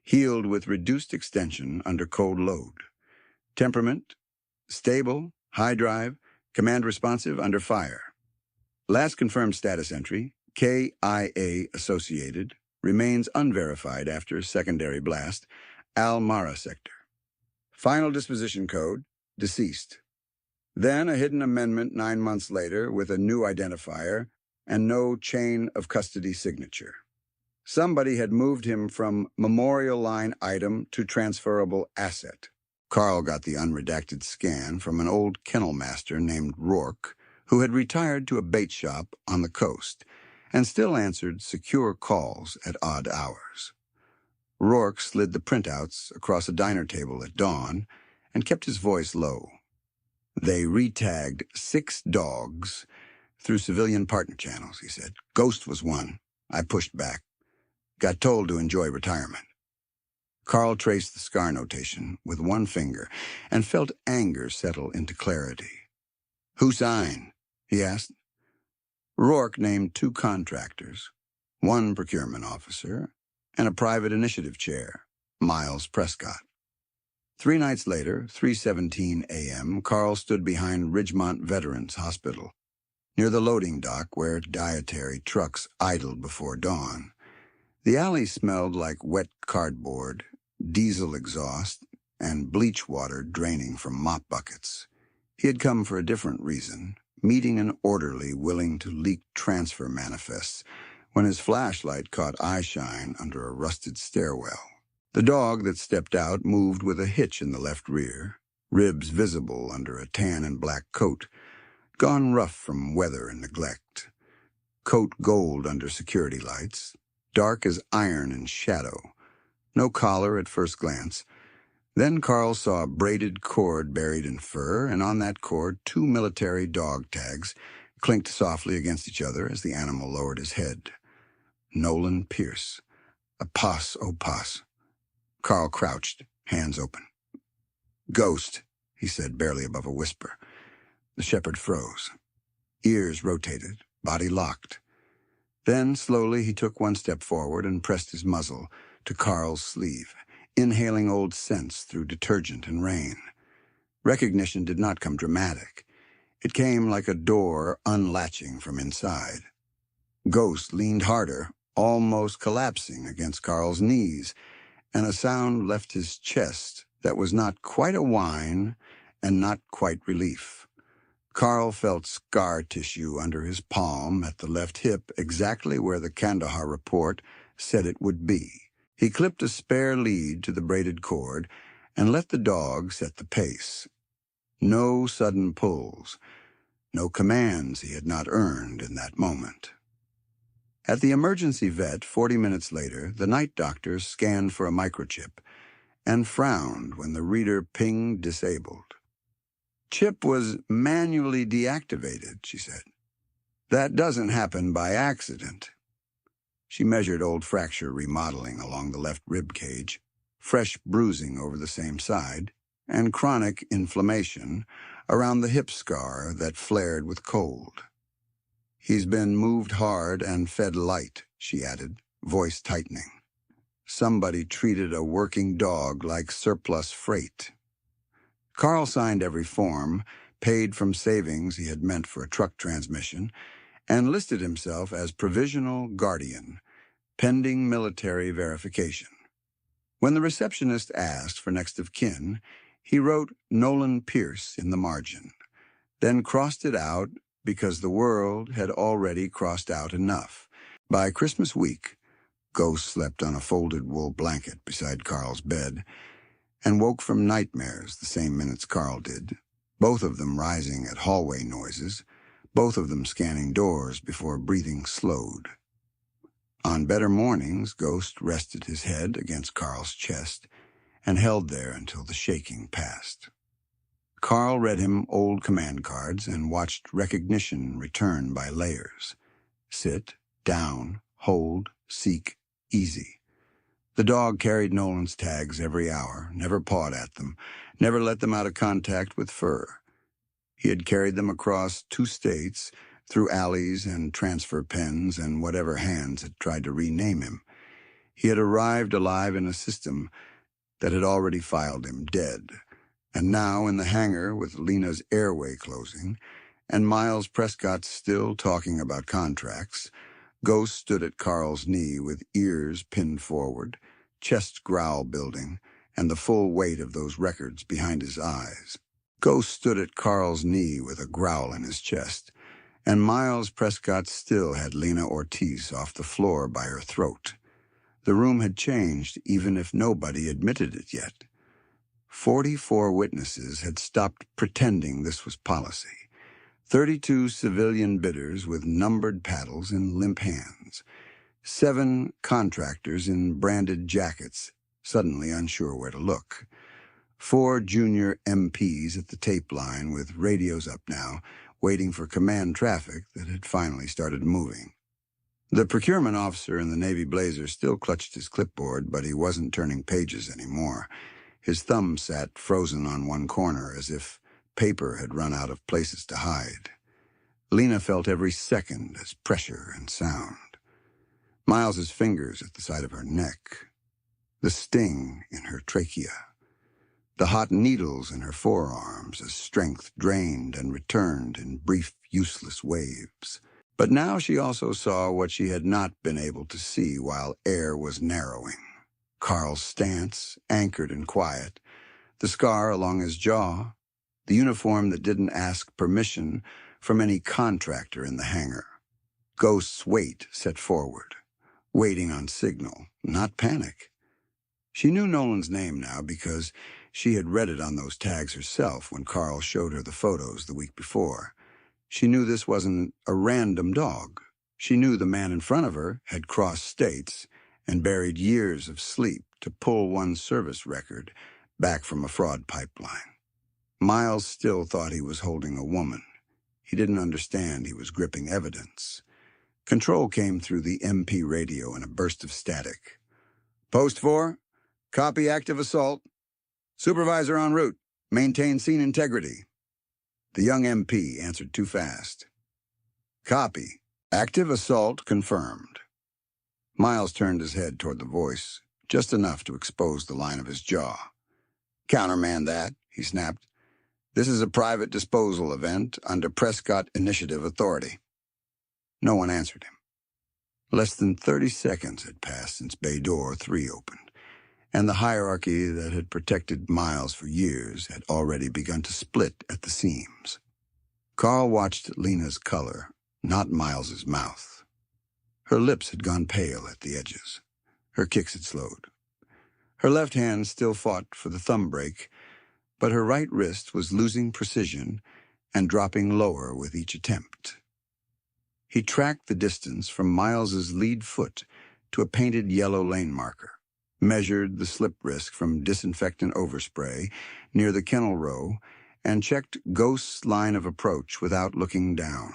healed with reduced extension under cold load. Temperament: stable, high drive, command responsive under fire. Last confirmed status entry, KIA associated, remains unverified after secondary blast, Al-Mara sector. Final disposition code, deceased. Then a hidden amendment 9 months later with a new identifier and no chain of custody signature. Somebody had moved him from memorial line item to transferable asset. Carl got the unredacted scan from an old kennel master named Rourke, who had retired to a bait shop on the coast and still answered secure calls at odd hours. Rourke slid the printouts across a diner table at dawn and kept his voice low. "They retagged 6 dogs through civilian partner channels," he said. "Ghost was one. I pushed back. Got told to enjoy retirement." Carl traced the scar notation with one finger and felt anger settle into clarity. "Who signed?" he asked. Rourke named 2 contractors, 1 procurement officer, and a private initiative chair, Miles Prescott. 3 nights later, 3:17 a.m., Carl stood behind Ridgemont Veterans Hospital, near the loading dock where dietary trucks idled before dawn. The alley smelled like wet cardboard, diesel exhaust, and bleach water draining from mop buckets. He had come for a different reason, meeting an orderly willing to leak transfer manifests when his flashlight caught eyeshine under a rusted stairwell. The dog that stepped out moved with a hitch in the left rear, ribs visible under a tan and black coat, gone rough from weather and neglect. Coat gold under security lights, dark as iron in shadow. No collar at first glance. Then Carl saw a braided cord buried in fur, and on that cord 2 military dog tags clinked softly against each other as the animal lowered his head. Nolan Pierce. A pas au pas. Carl crouched, hands open. "Ghost," he said, barely above a whisper. The shepherd froze. Ears rotated, body locked. Then, slowly, he took one step forward and pressed his muzzle to Carl's sleeve, inhaling old scents through detergent and rain. Recognition did not come dramatic. It came like a door unlatching from inside. Ghost leaned harder, almost collapsing against Carl's knees, and a sound left his chest that was not quite a whine and not quite relief. Carl felt scar tissue under his palm at the left hip, exactly where the Kandahar report said it would be. He clipped a spare lead to the braided cord and let the dog set the pace. No sudden pulls, no commands he had not earned in that moment. At the emergency vet, 40 minutes later, the night doctor scanned for a microchip and frowned when the reader pinged disabled. "Chip was manually deactivated," she said. "That doesn't happen by accident." She measured old fracture remodeling along the left rib cage, fresh bruising over the same side, and chronic inflammation around the hip scar that flared with cold. "He's been moved hard and fed light," she added, voice tightening. "Somebody treated a working dog like surplus freight." Carl signed every form, paid from savings he had meant for a truck transmission, and listed himself as provisional guardian, pending military verification. When the receptionist asked for next of kin, he wrote Nolan Pierce in the margin, then crossed it out because the world had already crossed out enough. By Christmas week, Ghost slept on a folded wool blanket beside Carl's bed, and woke from nightmares the same minutes Carl did, both of them rising at hallway noises, both of them scanning doors before breathing slowed. On better mornings, Ghost rested his head against Carl's chest and held there until the shaking passed. Carl read him old command cards and watched recognition return by layers. Sit, down, hold, seek, easy. The dog carried Nolan's tags every hour, never pawed at them, never let them out of contact with fur. He had carried them across 2 states, through alleys and transfer pens and whatever hands had tried to rename him. He had arrived alive in a system that had already filed him dead, and now in the hangar with Lena's airway closing, and Miles Prescott still talking about contracts, Ghost stood at Carl's knee with ears pinned forward, chest growl building, and the full weight of those records behind his eyes. Ghost stood at Carl's knee with a growl in his chest, and Miles Prescott still had Lena Ortiz off the floor by her throat. The room had changed, even if nobody admitted it yet. 44 witnesses had stopped pretending this was policy. 32 civilian bidders with numbered paddles in limp hands. 7 contractors in branded jackets, suddenly unsure where to look. 4 junior MPs at the tape line with radios up now, waiting for command traffic that had finally started moving. The procurement officer in the Navy blazer still clutched his clipboard, but he wasn't turning pages anymore. His thumb sat frozen on one corner as if paper had run out of places to hide. Lena felt every second as pressure and sound. Miles's fingers at the side of her neck. The sting in her trachea. The hot needles in her forearms as strength drained and returned in brief, useless waves. But now she also saw what she had not been able to see while air was narrowing. Carl's stance, anchored and quiet, the scar along his jaw, the uniform that didn't ask permission from any contractor in the hangar. Ghost's weight set forward, waiting on signal, not panic. She knew Nolan's name now because she had read it on those tags herself when Carl showed her the photos the week before. She knew this wasn't a random dog. She knew the man in front of her had crossed states and buried years of sleep to pull one service record back from a fraud pipeline. Miles still thought he was holding a woman. He didn't understand he was gripping evidence. Control came through the MP radio in a burst of static. Post 4, copy active assault. Supervisor en route. Maintain scene integrity. The young MP answered too fast. Copy. Active assault confirmed. Miles turned his head toward the voice, just enough to expose the line of his jaw. Countermand that, he snapped. This is a private disposal event under Prescott Initiative Authority. No one answered him. Less than 30 seconds had passed since Bay Door 3 opened, and the hierarchy that had protected Miles for years had already begun to split at the seams. Carl watched Lena's color, not Miles's mouth. Her lips had gone pale at the edges. Her kicks had slowed. Her left hand still fought for the thumb brake, but her right wrist was losing precision and dropping lower with each attempt. He tracked the distance from Miles's lead foot to a painted yellow lane marker, measured the slip risk from disinfectant overspray near the kennel row, and checked Ghost's line of approach without looking down.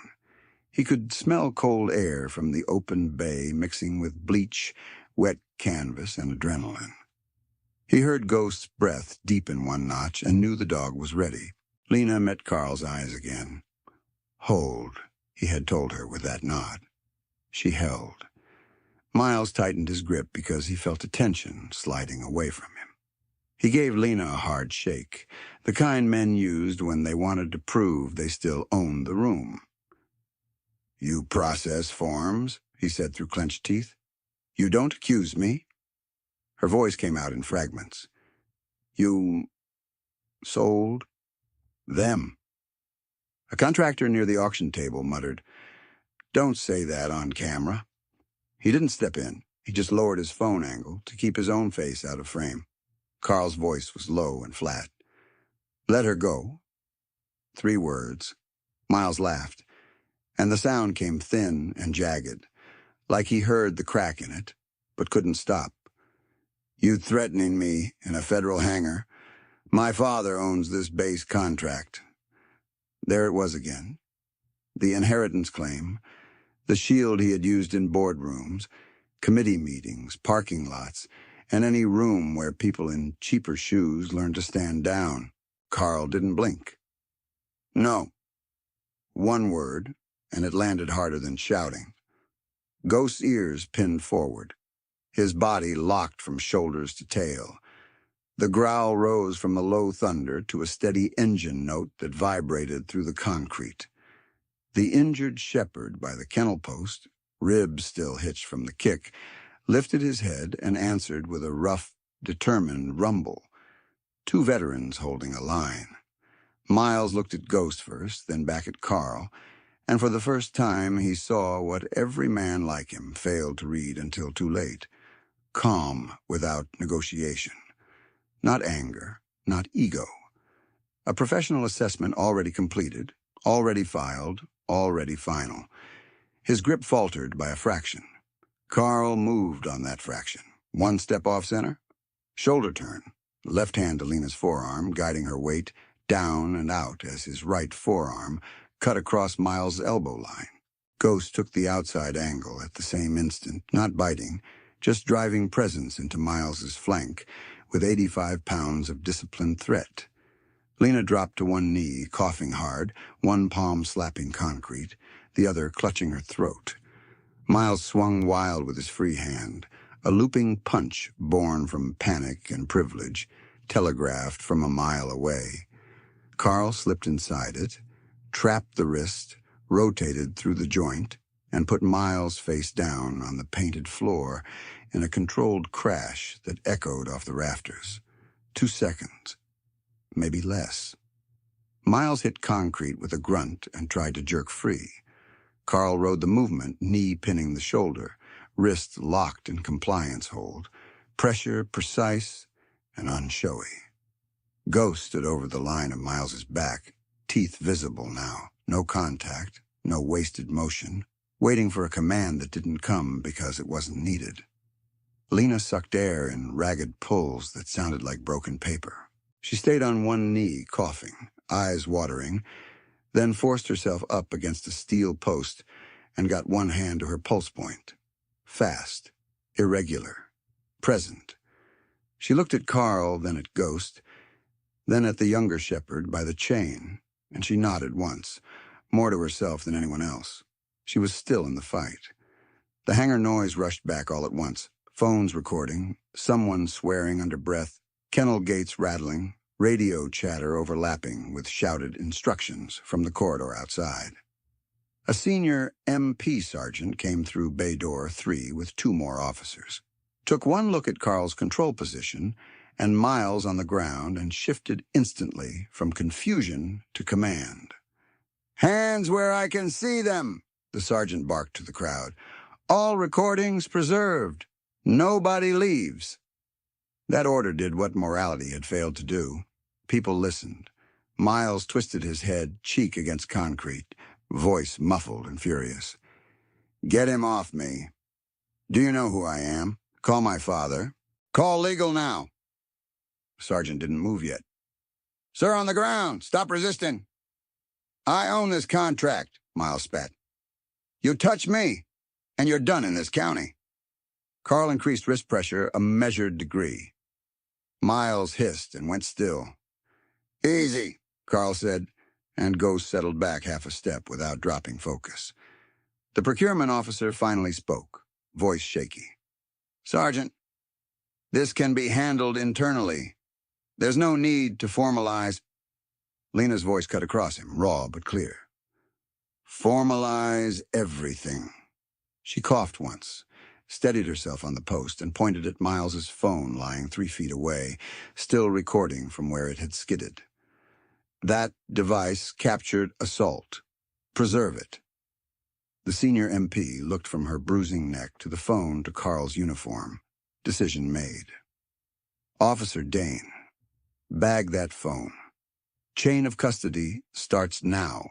He could smell cold air from the open bay mixing with bleach, wet canvas, and adrenaline. He heard Ghost's breath deepen one notch and knew the dog was ready. Lena met Carl's eyes again. Hold, he had told her with that nod. She held. Miles tightened his grip because he felt a tension sliding away from him. He gave Lena a hard shake, the kind men used when they wanted to prove they still owned the room. You process forms, he said through clenched teeth. You don't accuse me. Her voice came out in fragments. You sold them. A contractor near the auction table muttered, Don't say that on camera. He didn't step in. He just lowered his phone angle to keep his own face out of frame. Carl's voice was low and flat. Let her go. 3 words. Miles laughed, and the sound came thin and jagged, like he heard the crack in it, but couldn't stop. You threatening me in a federal hangar. My father owns this base contract. There it was again. The inheritance claim, the shield he had used in boardrooms, committee meetings, parking lots, and any room where people in cheaper shoes learned to stand down. Carl didn't blink. No. 1 word, and it landed harder than shouting. Ghost's ears pinned forward. His body locked from shoulders to tail. The growl rose from a low thunder to a steady engine note that vibrated through the concrete. The injured shepherd by the kennel post, ribs still hitched from the kick, lifted his head and answered with a rough, determined rumble. 2 veterans holding a line. Miles looked at Ghost first, then back at Carl, and for the first time he saw what every man like him failed to read until too late. Calm without negotiation. Not anger, not ego. A professional assessment already completed, already filed, already final. His grip faltered by a fraction. Carl moved on that fraction. 1 step off center. Shoulder turn. Left hand to Lena's forearm, guiding her weight down and out as his right forearm cut across Miles' elbow line. Ghost took the outside angle at the same instant, not biting, just driving presence into Miles's flank with 85 pounds of disciplined threat. Lena dropped to one knee, coughing hard, one palm slapping concrete, the other clutching her throat. Miles swung wild with his free hand, a looping punch born from panic and privilege, telegraphed from a mile away. Carl slipped inside it, trapped the wrist, rotated through the joint, and put Miles face down on the painted floor in a controlled crash that echoed off the rafters. 2 seconds, maybe less. Miles hit concrete with a grunt and tried to jerk free. Carl rode the movement, knee pinning the shoulder, wrist locked in compliance hold, pressure precise and unshowy. Ghost stood over the line of Miles's back, teeth visible now, no contact, no wasted motion, waiting for a command that didn't come because it wasn't needed. Lena sucked air in ragged pulls that sounded like broken paper. She stayed on one knee, coughing, eyes watering, then forced herself up against a steel post and got one hand to her pulse point. Fast, irregular, present. She looked at Carl, then at Ghost, then at the younger shepherd by the chain, and she nodded once, more to herself than anyone else. She was still in the fight. The hangar noise rushed back all at once. Phones recording, someone swearing under breath, kennel gates rattling, radio chatter overlapping with shouted instructions from the corridor outside. A senior MP sergeant came through Bay Door 3 with 2 more officers, took one look at Carl's control position and Miles on the ground and shifted instantly from confusion to command. "Hands where I can see them," the sergeant barked to the crowd. "All recordings preserved. Nobody leaves." That order did what morality had failed to do. People listened. Miles twisted his head, cheek against concrete, voice muffled and furious. "Get him off me. Do you know who I am? Call my father. Call legal now." The sergeant didn't move yet. "Sir, on the ground. Stop resisting." "I own this contract," Miles spat. "You touch me, and you're done in this county." Carl increased wrist pressure a measured degree. Miles hissed and went still. "Easy," Carl said, and Ghost settled back half a step without dropping focus. The procurement officer finally spoke, voice shaky. "Sergeant, this can be handled internally. There's no need to formalize." Lena's voice cut across him, raw but clear. "Formalize everything." She coughed once, steadied herself on the post, and pointed at Miles's phone lying 3 feet away, still recording from where it had skidded. "That device captured assault. Preserve it." The senior MP looked from her bruising neck to the phone to Carl's uniform. Decision made. "Officer Dane, bag that phone. Chain of custody starts now."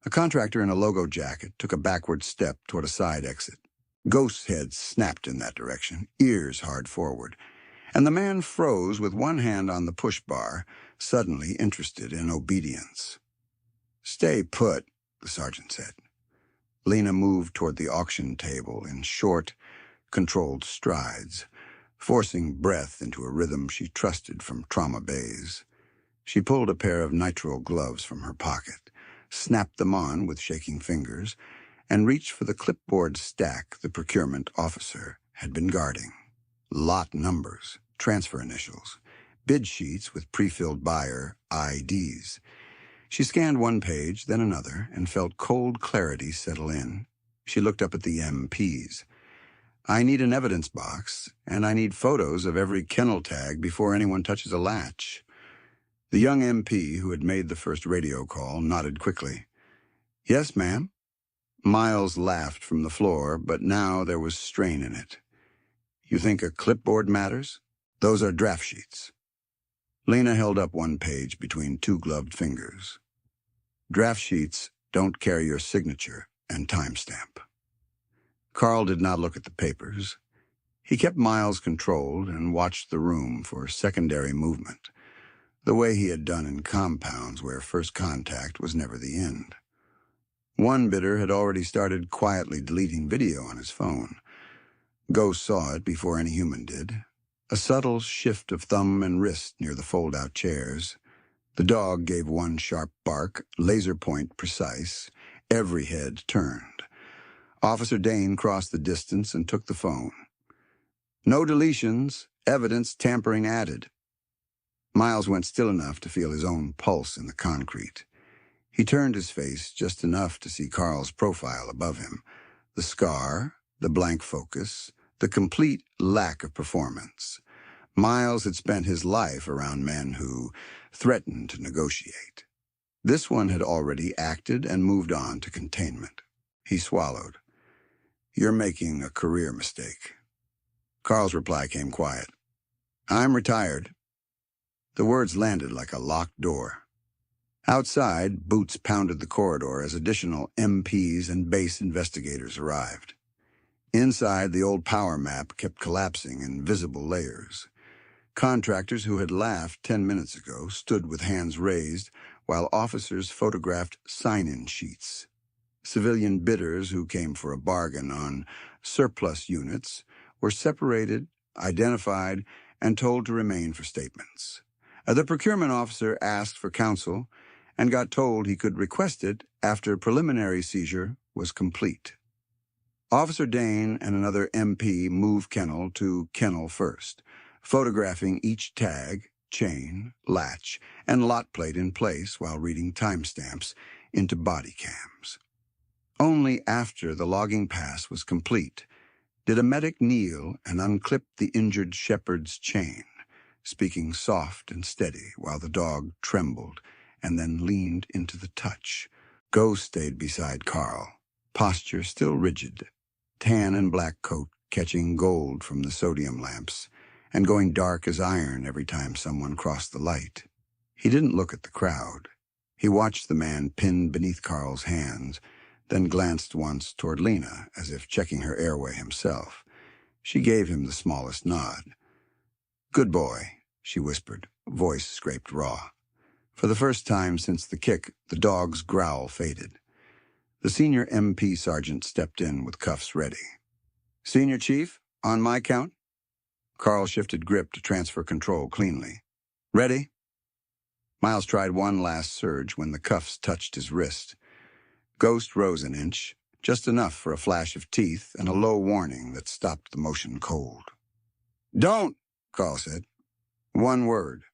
A contractor in a logo jacket took a backward step toward a side exit. Ghost's head snapped in that direction, ears hard forward, and the man froze with one hand on the push bar, suddenly interested in obedience. "Stay put," the sergeant said. Lena moved toward the auction table in short, controlled strides, forcing breath into a rhythm she trusted from trauma bays. She pulled a pair of nitrile gloves from her pocket, snapped them on with shaking fingers, and reached for the clipboard stack the procurement officer had been guarding. Lot numbers, transfer initials, bid sheets with pre-filled buyer IDs. She scanned one page, then another, and felt cold clarity settle in. She looked up at the MPs. "I need an evidence box, and I need photos of every kennel tag before anyone touches a latch." The young MP, who had made the first radio call, nodded quickly. "Yes, ma'am." Miles laughed from the floor, but now there was strain in it. "You think a clipboard matters? Those are draft sheets." Lena held up one page between 2 gloved fingers. "Draft sheets don't carry your signature and timestamp." Carl did not look at the papers. He kept Miles controlled and watched the room for secondary movement, the way he had done in compounds where first contact was never the end. One bidder had already started quietly deleting video on his phone. Ghost saw it before any human did. A subtle shift of thumb and wrist near the fold-out chairs. The dog gave one sharp bark, laser point precise. Every head turned. Officer Dane crossed the distance and took the phone. "No deletions, evidence tampering added." Miles went still enough to feel his own pulse in the concrete. He turned his face just enough to see Carl's profile above him. The scar, the blank focus, the complete lack of performance. Miles had spent his life around men who threatened to negotiate. This one had already acted and moved on to containment. He swallowed. "You're making a career mistake." Carl's reply came quiet. "I'm retired." The words landed like a locked door. Outside, boots pounded the corridor as additional MPs and base investigators arrived. Inside, the old power map kept collapsing in visible layers. Contractors who had laughed 10 minutes ago stood with hands raised while officers photographed sign-in sheets. Civilian bidders who came for a bargain on surplus units were separated, identified, and told to remain for statements. The procurement officer asked for counsel and got told he could request it after preliminary seizure was complete. Officer Dane and another MP moved Kennel to Kennel first, photographing each tag, chain, latch, and lot plate in place while reading timestamps into body cams. Only after the logging pass was complete did a medic kneel and unclip the injured shepherd's chain, speaking soft and steady while the dog trembled and then leaned into the touch. Ghost stayed beside Carl, posture still rigid, tan and black coat catching gold from the sodium lamps and going dark as iron every time someone crossed the light. He didn't look at the crowd. He watched the man pinned beneath Carl's hands, then glanced once toward Lena as if checking her airway himself. She gave him the smallest nod. "Good boy," she whispered, voice scraped raw. For the first time since the kick, the dog's growl faded. The senior MP sergeant stepped in with cuffs ready. "Senior Chief, on my count?" Carl shifted grip to transfer control cleanly. "Ready?" Miles tried one last surge when the cuffs touched his wrist. Ghost rose an inch, just enough for a flash of teeth and a low warning that stopped the motion cold. "Don't," Carl said. One word.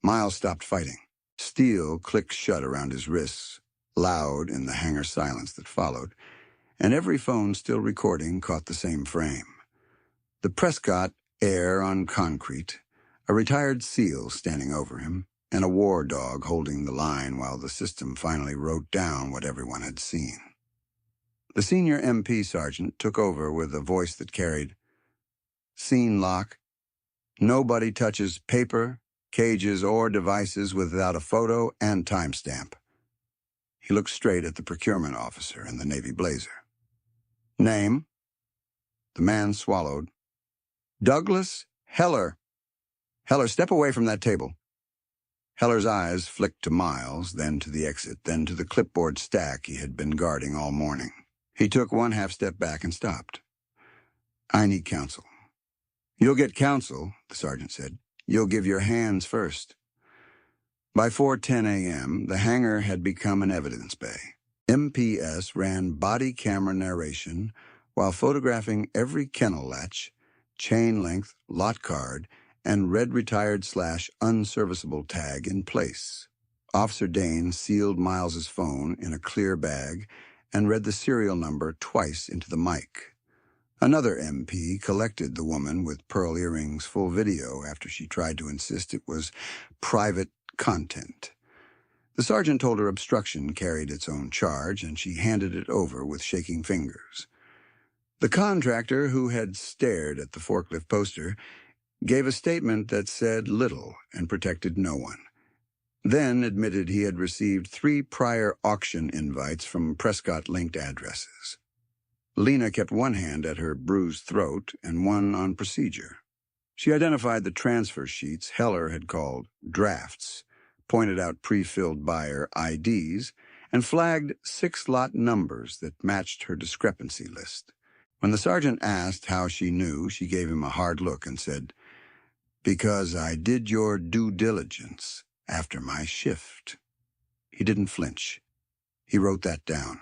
Miles stopped fighting. Steel clicked shut around his wrists, loud in the hangar silence that followed, and every phone still recording caught the same frame. The Prescott air on concrete, a retired SEAL standing over him, and a war dog holding the line while the system finally wrote down what everyone had seen. The senior MP sergeant took over with a voice that carried, "Scene lock. Nobody touches paper, cages, or devices without a photo and timestamp." He looked straight at the procurement officer in the navy blazer. "Name?" The man swallowed. "Douglas Heller." "Heller, step away from that table." Heller's eyes flicked to Miles, then to the exit, then to the clipboard stack he had been guarding all morning. He took one half-step back and stopped. "I need counsel." "You'll get counsel," the sergeant said. "You'll give your hands first." By 4:10 a.m., the hangar had become an evidence bay. MPS ran body camera narration while photographing every kennel latch, chain length, lot card, and red retired/unserviceable tag in place. Officer Dane sealed Miles's phone in a clear bag and read the serial number twice into the mic. Another MP collected the woman with pearl earrings full video after she tried to insist it was private content. The sergeant told her obstruction carried its own charge, and she handed it over with shaking fingers. The contractor, who had stared at the forklift poster, gave a statement that said little and protected no one, then admitted he had received 3 prior auction invites from Prescott-linked addresses. Lena kept one hand at her bruised throat and one on procedure. She identified the transfer sheets Heller had called drafts, pointed out pre-filled buyer IDs, and flagged 6 lot numbers that matched her discrepancy list. When the sergeant asked how she knew, she gave him a hard look and said, "Because I did your due diligence after my shift." He didn't flinch. He wrote that down.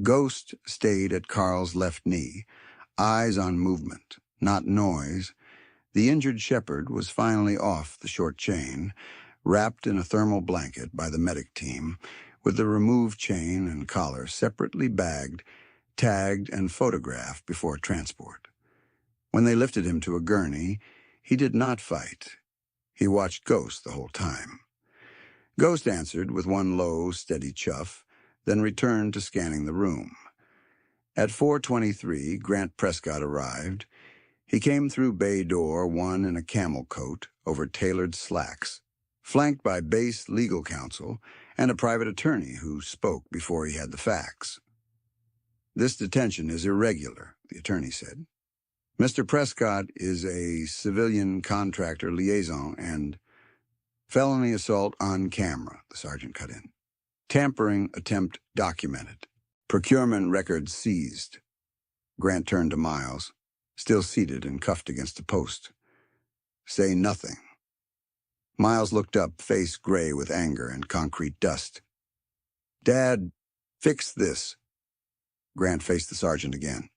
Ghost stayed at Carl's left knee, eyes on movement, not noise. The injured shepherd was finally off the short chain, wrapped in a thermal blanket by the medic team, with the removed chain and collar separately bagged, tagged, and photographed before transport. When they lifted him to a gurney, he did not fight. He watched Ghost the whole time. Ghost answered with one low, steady chuff, then returned to scanning the room. At 4:23, Grant Prescott arrived. He came through bay door 1 in a camel coat over tailored slacks, flanked by base legal counsel and a private attorney who spoke before he had the facts. "This detention is irregular," the attorney said. "Mr. Prescott is a civilian contractor liaison and felony assault on camera," the sergeant cut in. "Tampering attempt documented. Procurement records seized." Grant turned to Miles, still seated and cuffed against a post. "Say nothing." Miles looked up, face gray with anger and concrete dust. "Dad, fix this." Grant faced the sergeant again.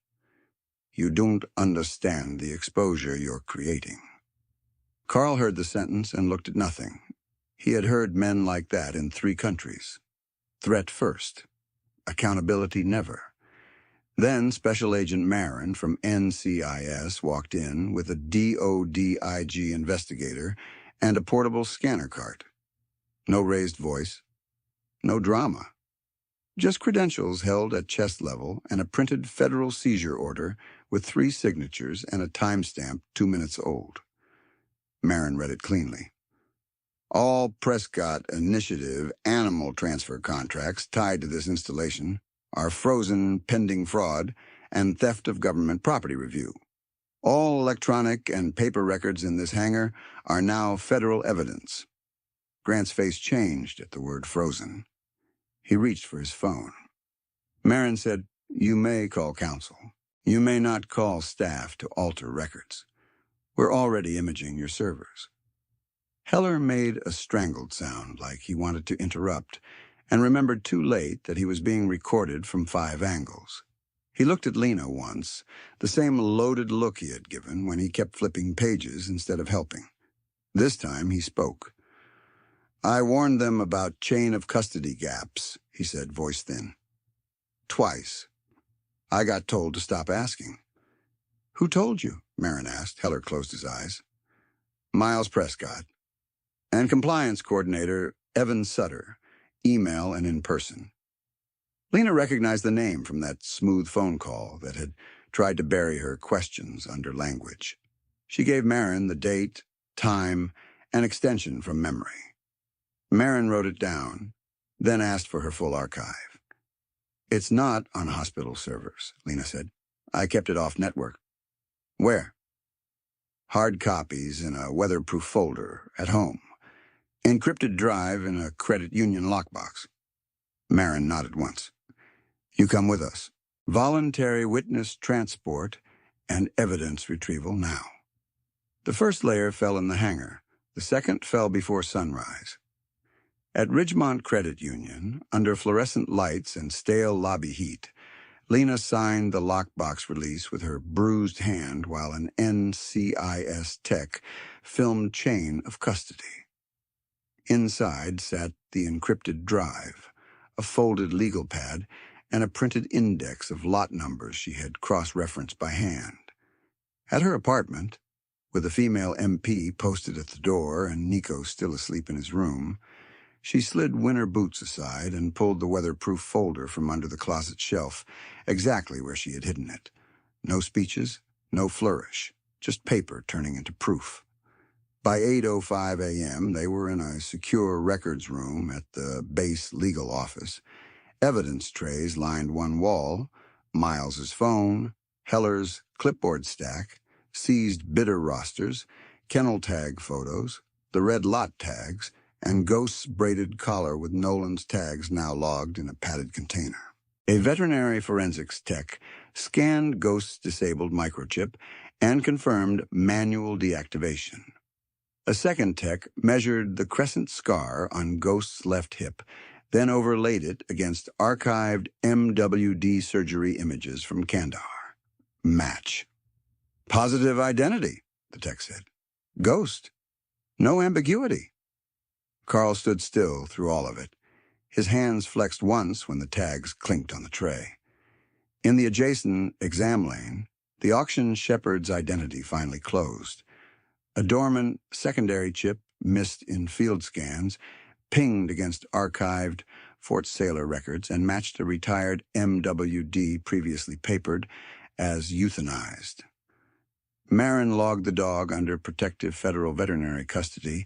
"You don't understand the exposure you're creating." Carl heard the sentence and looked at nothing. He had heard men like that in 3 countries. Threat first. Accountability never. Then Special Agent Marin from NCIS walked in with a DODIG investigator and a portable scanner cart. No raised voice. No drama. Just credentials held at chest level and a printed federal seizure order with 3 signatures and a timestamp 2 minutes old. Marin read it cleanly. "All Prescott Initiative animal transfer contracts tied to this installation are frozen pending fraud and theft of government property review. All electronic and paper records in this hangar are now federal evidence." Grant's face changed at the word frozen. He reached for his phone. Marin said, "You may call counsel. You may not call staff to alter records. We're already imaging your servers." Heller made a strangled sound like he wanted to interrupt and remembered too late that he was being recorded from 5 angles. He looked at Lena once, the same loaded look he had given when he kept flipping pages instead of helping. This time he spoke. "I warned them about chain of custody gaps," he said, voice thin. "Twice. I got told to stop asking." "Who told you?" Marin asked. Heller closed his eyes. "Miles Prescott. And compliance coordinator Evan Sutter, email and in person." Lena recognized the name from that smooth phone call that had tried to bury her questions under language. She gave Marin the date, time, and extension from memory. Marin wrote it down, then asked for her full archive. "It's not on hospital servers," Lena said. "I kept it off network." "Where?" "Hard copies in a weatherproof folder at home. Encrypted drive in a credit union lockbox." Marin nodded once. "You come with us. Voluntary witness transport and evidence retrieval now." The first layer fell in the hangar. The second fell before sunrise. At Ridgemont Credit Union, under fluorescent lights and stale lobby heat, Lena signed the lockbox release with her bruised hand while an NCIS tech filmed chain of custody. Inside sat the encrypted drive, a folded legal pad, and a printed index of lot numbers she had cross-referenced by hand. At her apartment, with a female MP posted at the door and Nico still asleep in his room, she slid winter boots aside and pulled the weatherproof folder from under the closet shelf, exactly where she had hidden it. No speeches, no flourish, just paper turning into proof. By 8:05 a.m., they were in a secure records room at the base legal office. Evidence trays lined one wall, Miles's phone, Heller's clipboard stack, seized bidder rosters, kennel tag photos, the red lot tags, and Ghost's braided collar with Nolan's tags now logged in a padded container. A veterinary forensics tech scanned Ghost's disabled microchip and confirmed manual deactivation. A second tech measured the crescent scar on Ghost's left hip, then overlaid it against archived MWD surgery images from Kandahar. Match. "Positive identity," the tech said. "Ghost. No ambiguity." Carl stood still through all of it. His hands flexed once when the tags clinked on the tray. In the adjacent exam lane, the auction shepherd's identity finally closed. A dormant secondary chip missed in field scans, pinged against archived Fort Sailor records, and matched a retired MWD previously papered as euthanized. Marin logged the dog under protective federal veterinary custody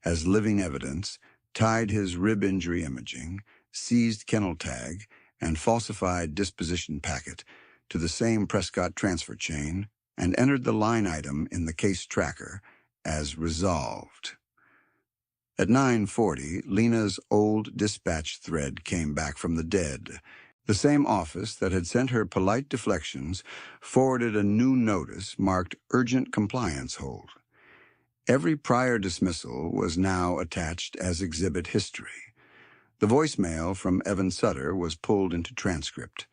as living evidence, tied his rib injury imaging, seized kennel tag, and falsified disposition packet to the same Prescott transfer chain, and entered the line item in the case tracker as resolved. At 9:40, Lena's old dispatch thread came back from the dead. The same office that had sent her polite deflections forwarded a new notice marked urgent compliance hold. Every prior dismissal was now attached as exhibit history. The voicemail from Evan Sutter was pulled into transcript.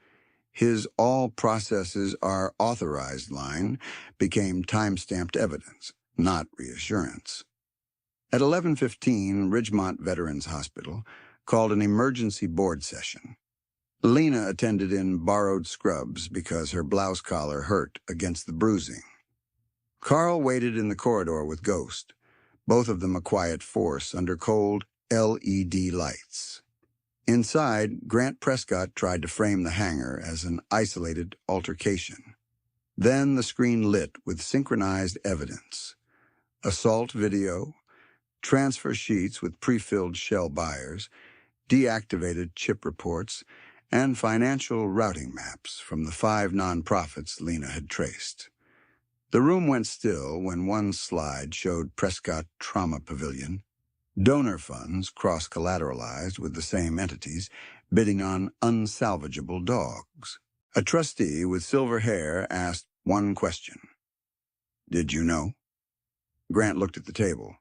His "all processes are authorized" line became time-stamped evidence, not reassurance. At 11:15, Ridgemont Veterans Hospital called an emergency board session. Lena attended in borrowed scrubs because her blouse collar hurt against the bruising. Carl waited in the corridor with Ghost, both of them a quiet force under cold LED lights. Inside, Grant Prescott tried to frame the hangar as an isolated altercation. Then the screen lit with synchronized evidence. Assault video, transfer sheets with pre-filled shell buyers, deactivated chip reports, and financial routing maps from the 5 nonprofits Lena had traced. The room went still when one slide showed Prescott Trauma Pavilion, donor funds cross-collateralized with the same entities, bidding on unsalvageable dogs. A trustee with silver hair asked one question. "Did you know?" Grant looked at the table.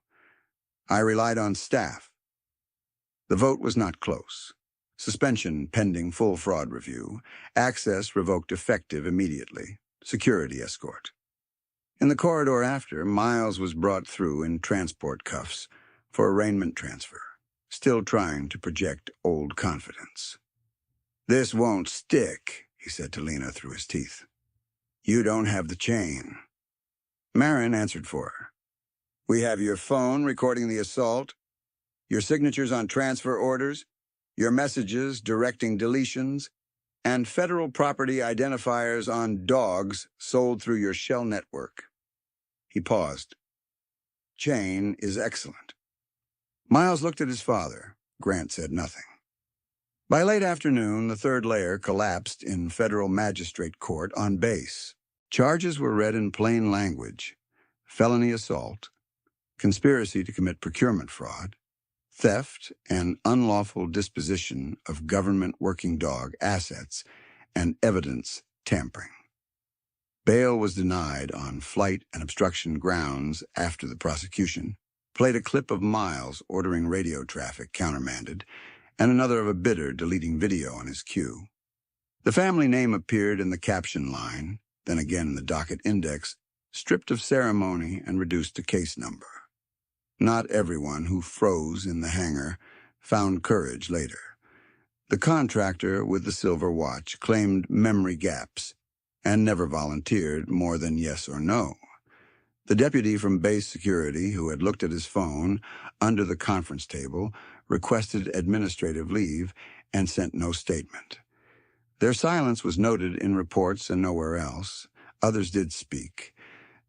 "I relied on staff." The vote was not close. Suspension pending full fraud review. Access revoked effective immediately. Security escort. In the corridor after, Miles was brought through in transport cuffs for arraignment transfer, still trying to project old confidence. "This won't stick," he said to Lena through his teeth. "You don't have the chain." Marin answered for her. "We have your phone recording the assault, your signatures on transfer orders, your messages directing deletions, and federal property identifiers on dogs sold through your shell network." He paused. "Chain is excellent." Miles looked at his father. Grant said nothing. By late afternoon, the third layer collapsed in federal magistrate court on base. Charges were read in plain language: felony assault, conspiracy to commit procurement fraud, theft and unlawful disposition of government working dog assets, and evidence tampering. Bail was denied on flight and obstruction grounds after the prosecution played a clip of Miles ordering radio traffic countermanded, and another of a bidder deleting video on his cue. The family name appeared in the caption line, then again in the docket index, stripped of ceremony and reduced to case number. Not everyone who froze in the hangar found courage later. The contractor with the silver watch claimed memory gaps and never volunteered more than yes or no. The deputy from base security, who had looked at his phone under the conference table, requested administrative leave and sent no statement. Their silence was noted in reports and nowhere else. Others did speak.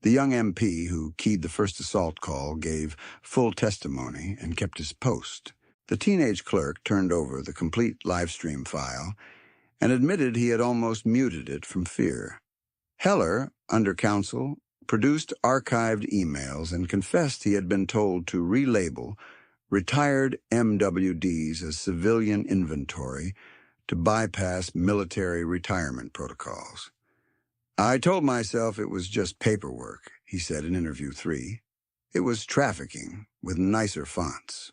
The young MP who keyed the first assault call gave full testimony and kept his post. The teenage clerk turned over the complete livestream file and admitted he had almost muted it from fear. Heller, under counsel, produced archived emails and confessed he had been told to relabel retired MWDs as civilian inventory to bypass military retirement protocols. "I told myself it was just paperwork," he said in interview 3. "It was trafficking with nicer fonts."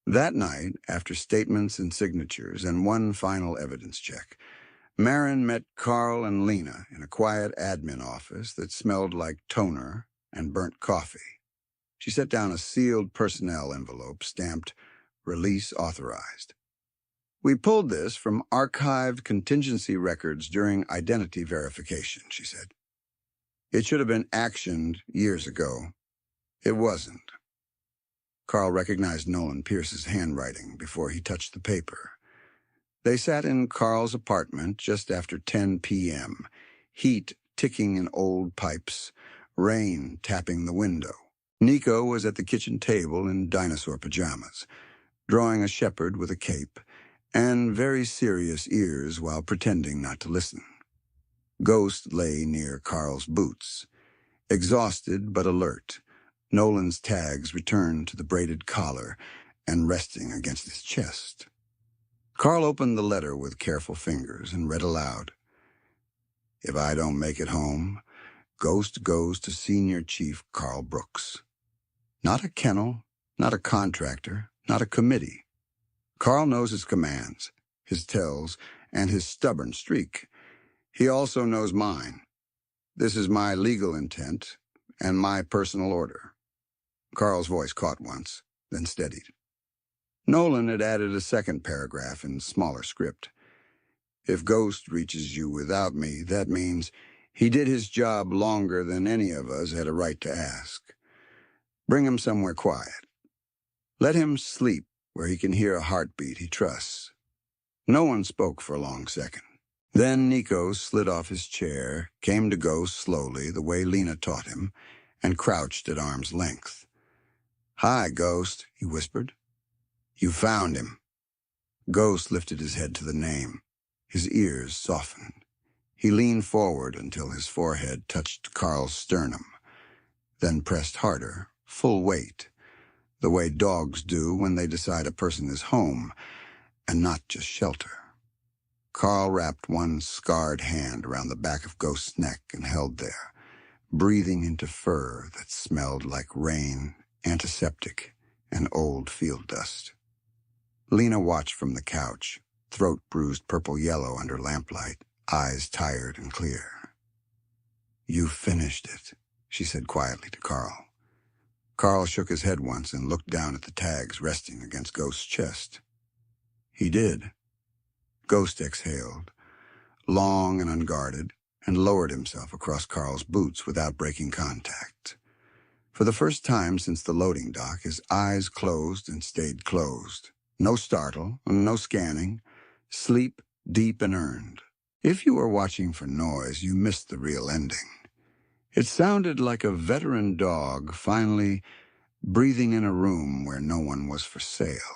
That night, after statements and signatures and one final evidence check, Marin met Carl and Lena in a quiet admin office that smelled like toner and burnt coffee. She set down a sealed personnel envelope stamped "Release Authorized." "We pulled this from archived contingency records during identity verification," she said. "It should have been actioned years ago. It wasn't." Carl recognized Nolan Pierce's handwriting before he touched the paper. They sat in Carl's apartment just after 10 p.m., heat ticking in old pipes, rain tapping the window. Nico was at the kitchen table in dinosaur pajamas, drawing a shepherd with a cape and very serious ears while pretending not to listen. Ghost lay near Carl's boots, exhausted but alert, Nolan's tags returned to the braided collar and resting against his chest. Carl opened the letter with careful fingers and read aloud. "If I don't make it home, Ghost goes to Senior Chief Carl Brooks. Not a kennel, not a contractor, not a committee. Carl knows his commands, his tells, and his stubborn streak. He also knows mine. This is my legal intent and my personal order." Carl's voice caught once, then steadied. Nolan had added a second paragraph in smaller script. "If Ghost reaches you without me, that means he did his job longer than any of us had a right to ask. Bring him somewhere quiet. Let him sleep where he can hear a heartbeat he trusts." No one spoke for a long second. Then Nico slid off his chair, came to Ghost slowly, the way Lena taught him, and crouched at arm's length. "Hi, Ghost," he whispered. "You found him." Ghost lifted his head to the name. His ears softened. He leaned forward until his forehead touched Carl's sternum, then pressed harder, full weight, the way dogs do when they decide a person is home and not just shelter. Carl wrapped one scarred hand around the back of Ghost's neck and held there, breathing into fur that smelled like rain, antiseptic, and old field dust. Lena watched from the couch, throat bruised purple-yellow under lamplight, eyes tired and clear. "You finished it," she said quietly to Carl. Carl shook his head once and looked down at the tags resting against Ghost's chest. "He did." Ghost exhaled, long and unguarded, and lowered himself across Carl's boots without breaking contact. For the first time since the loading dock, his eyes closed and stayed closed. No startle, no scanning. Sleep deep and earned. If you were watching for noise, you missed the real ending. It sounded like a veteran dog finally breathing in a room where no one was for sale.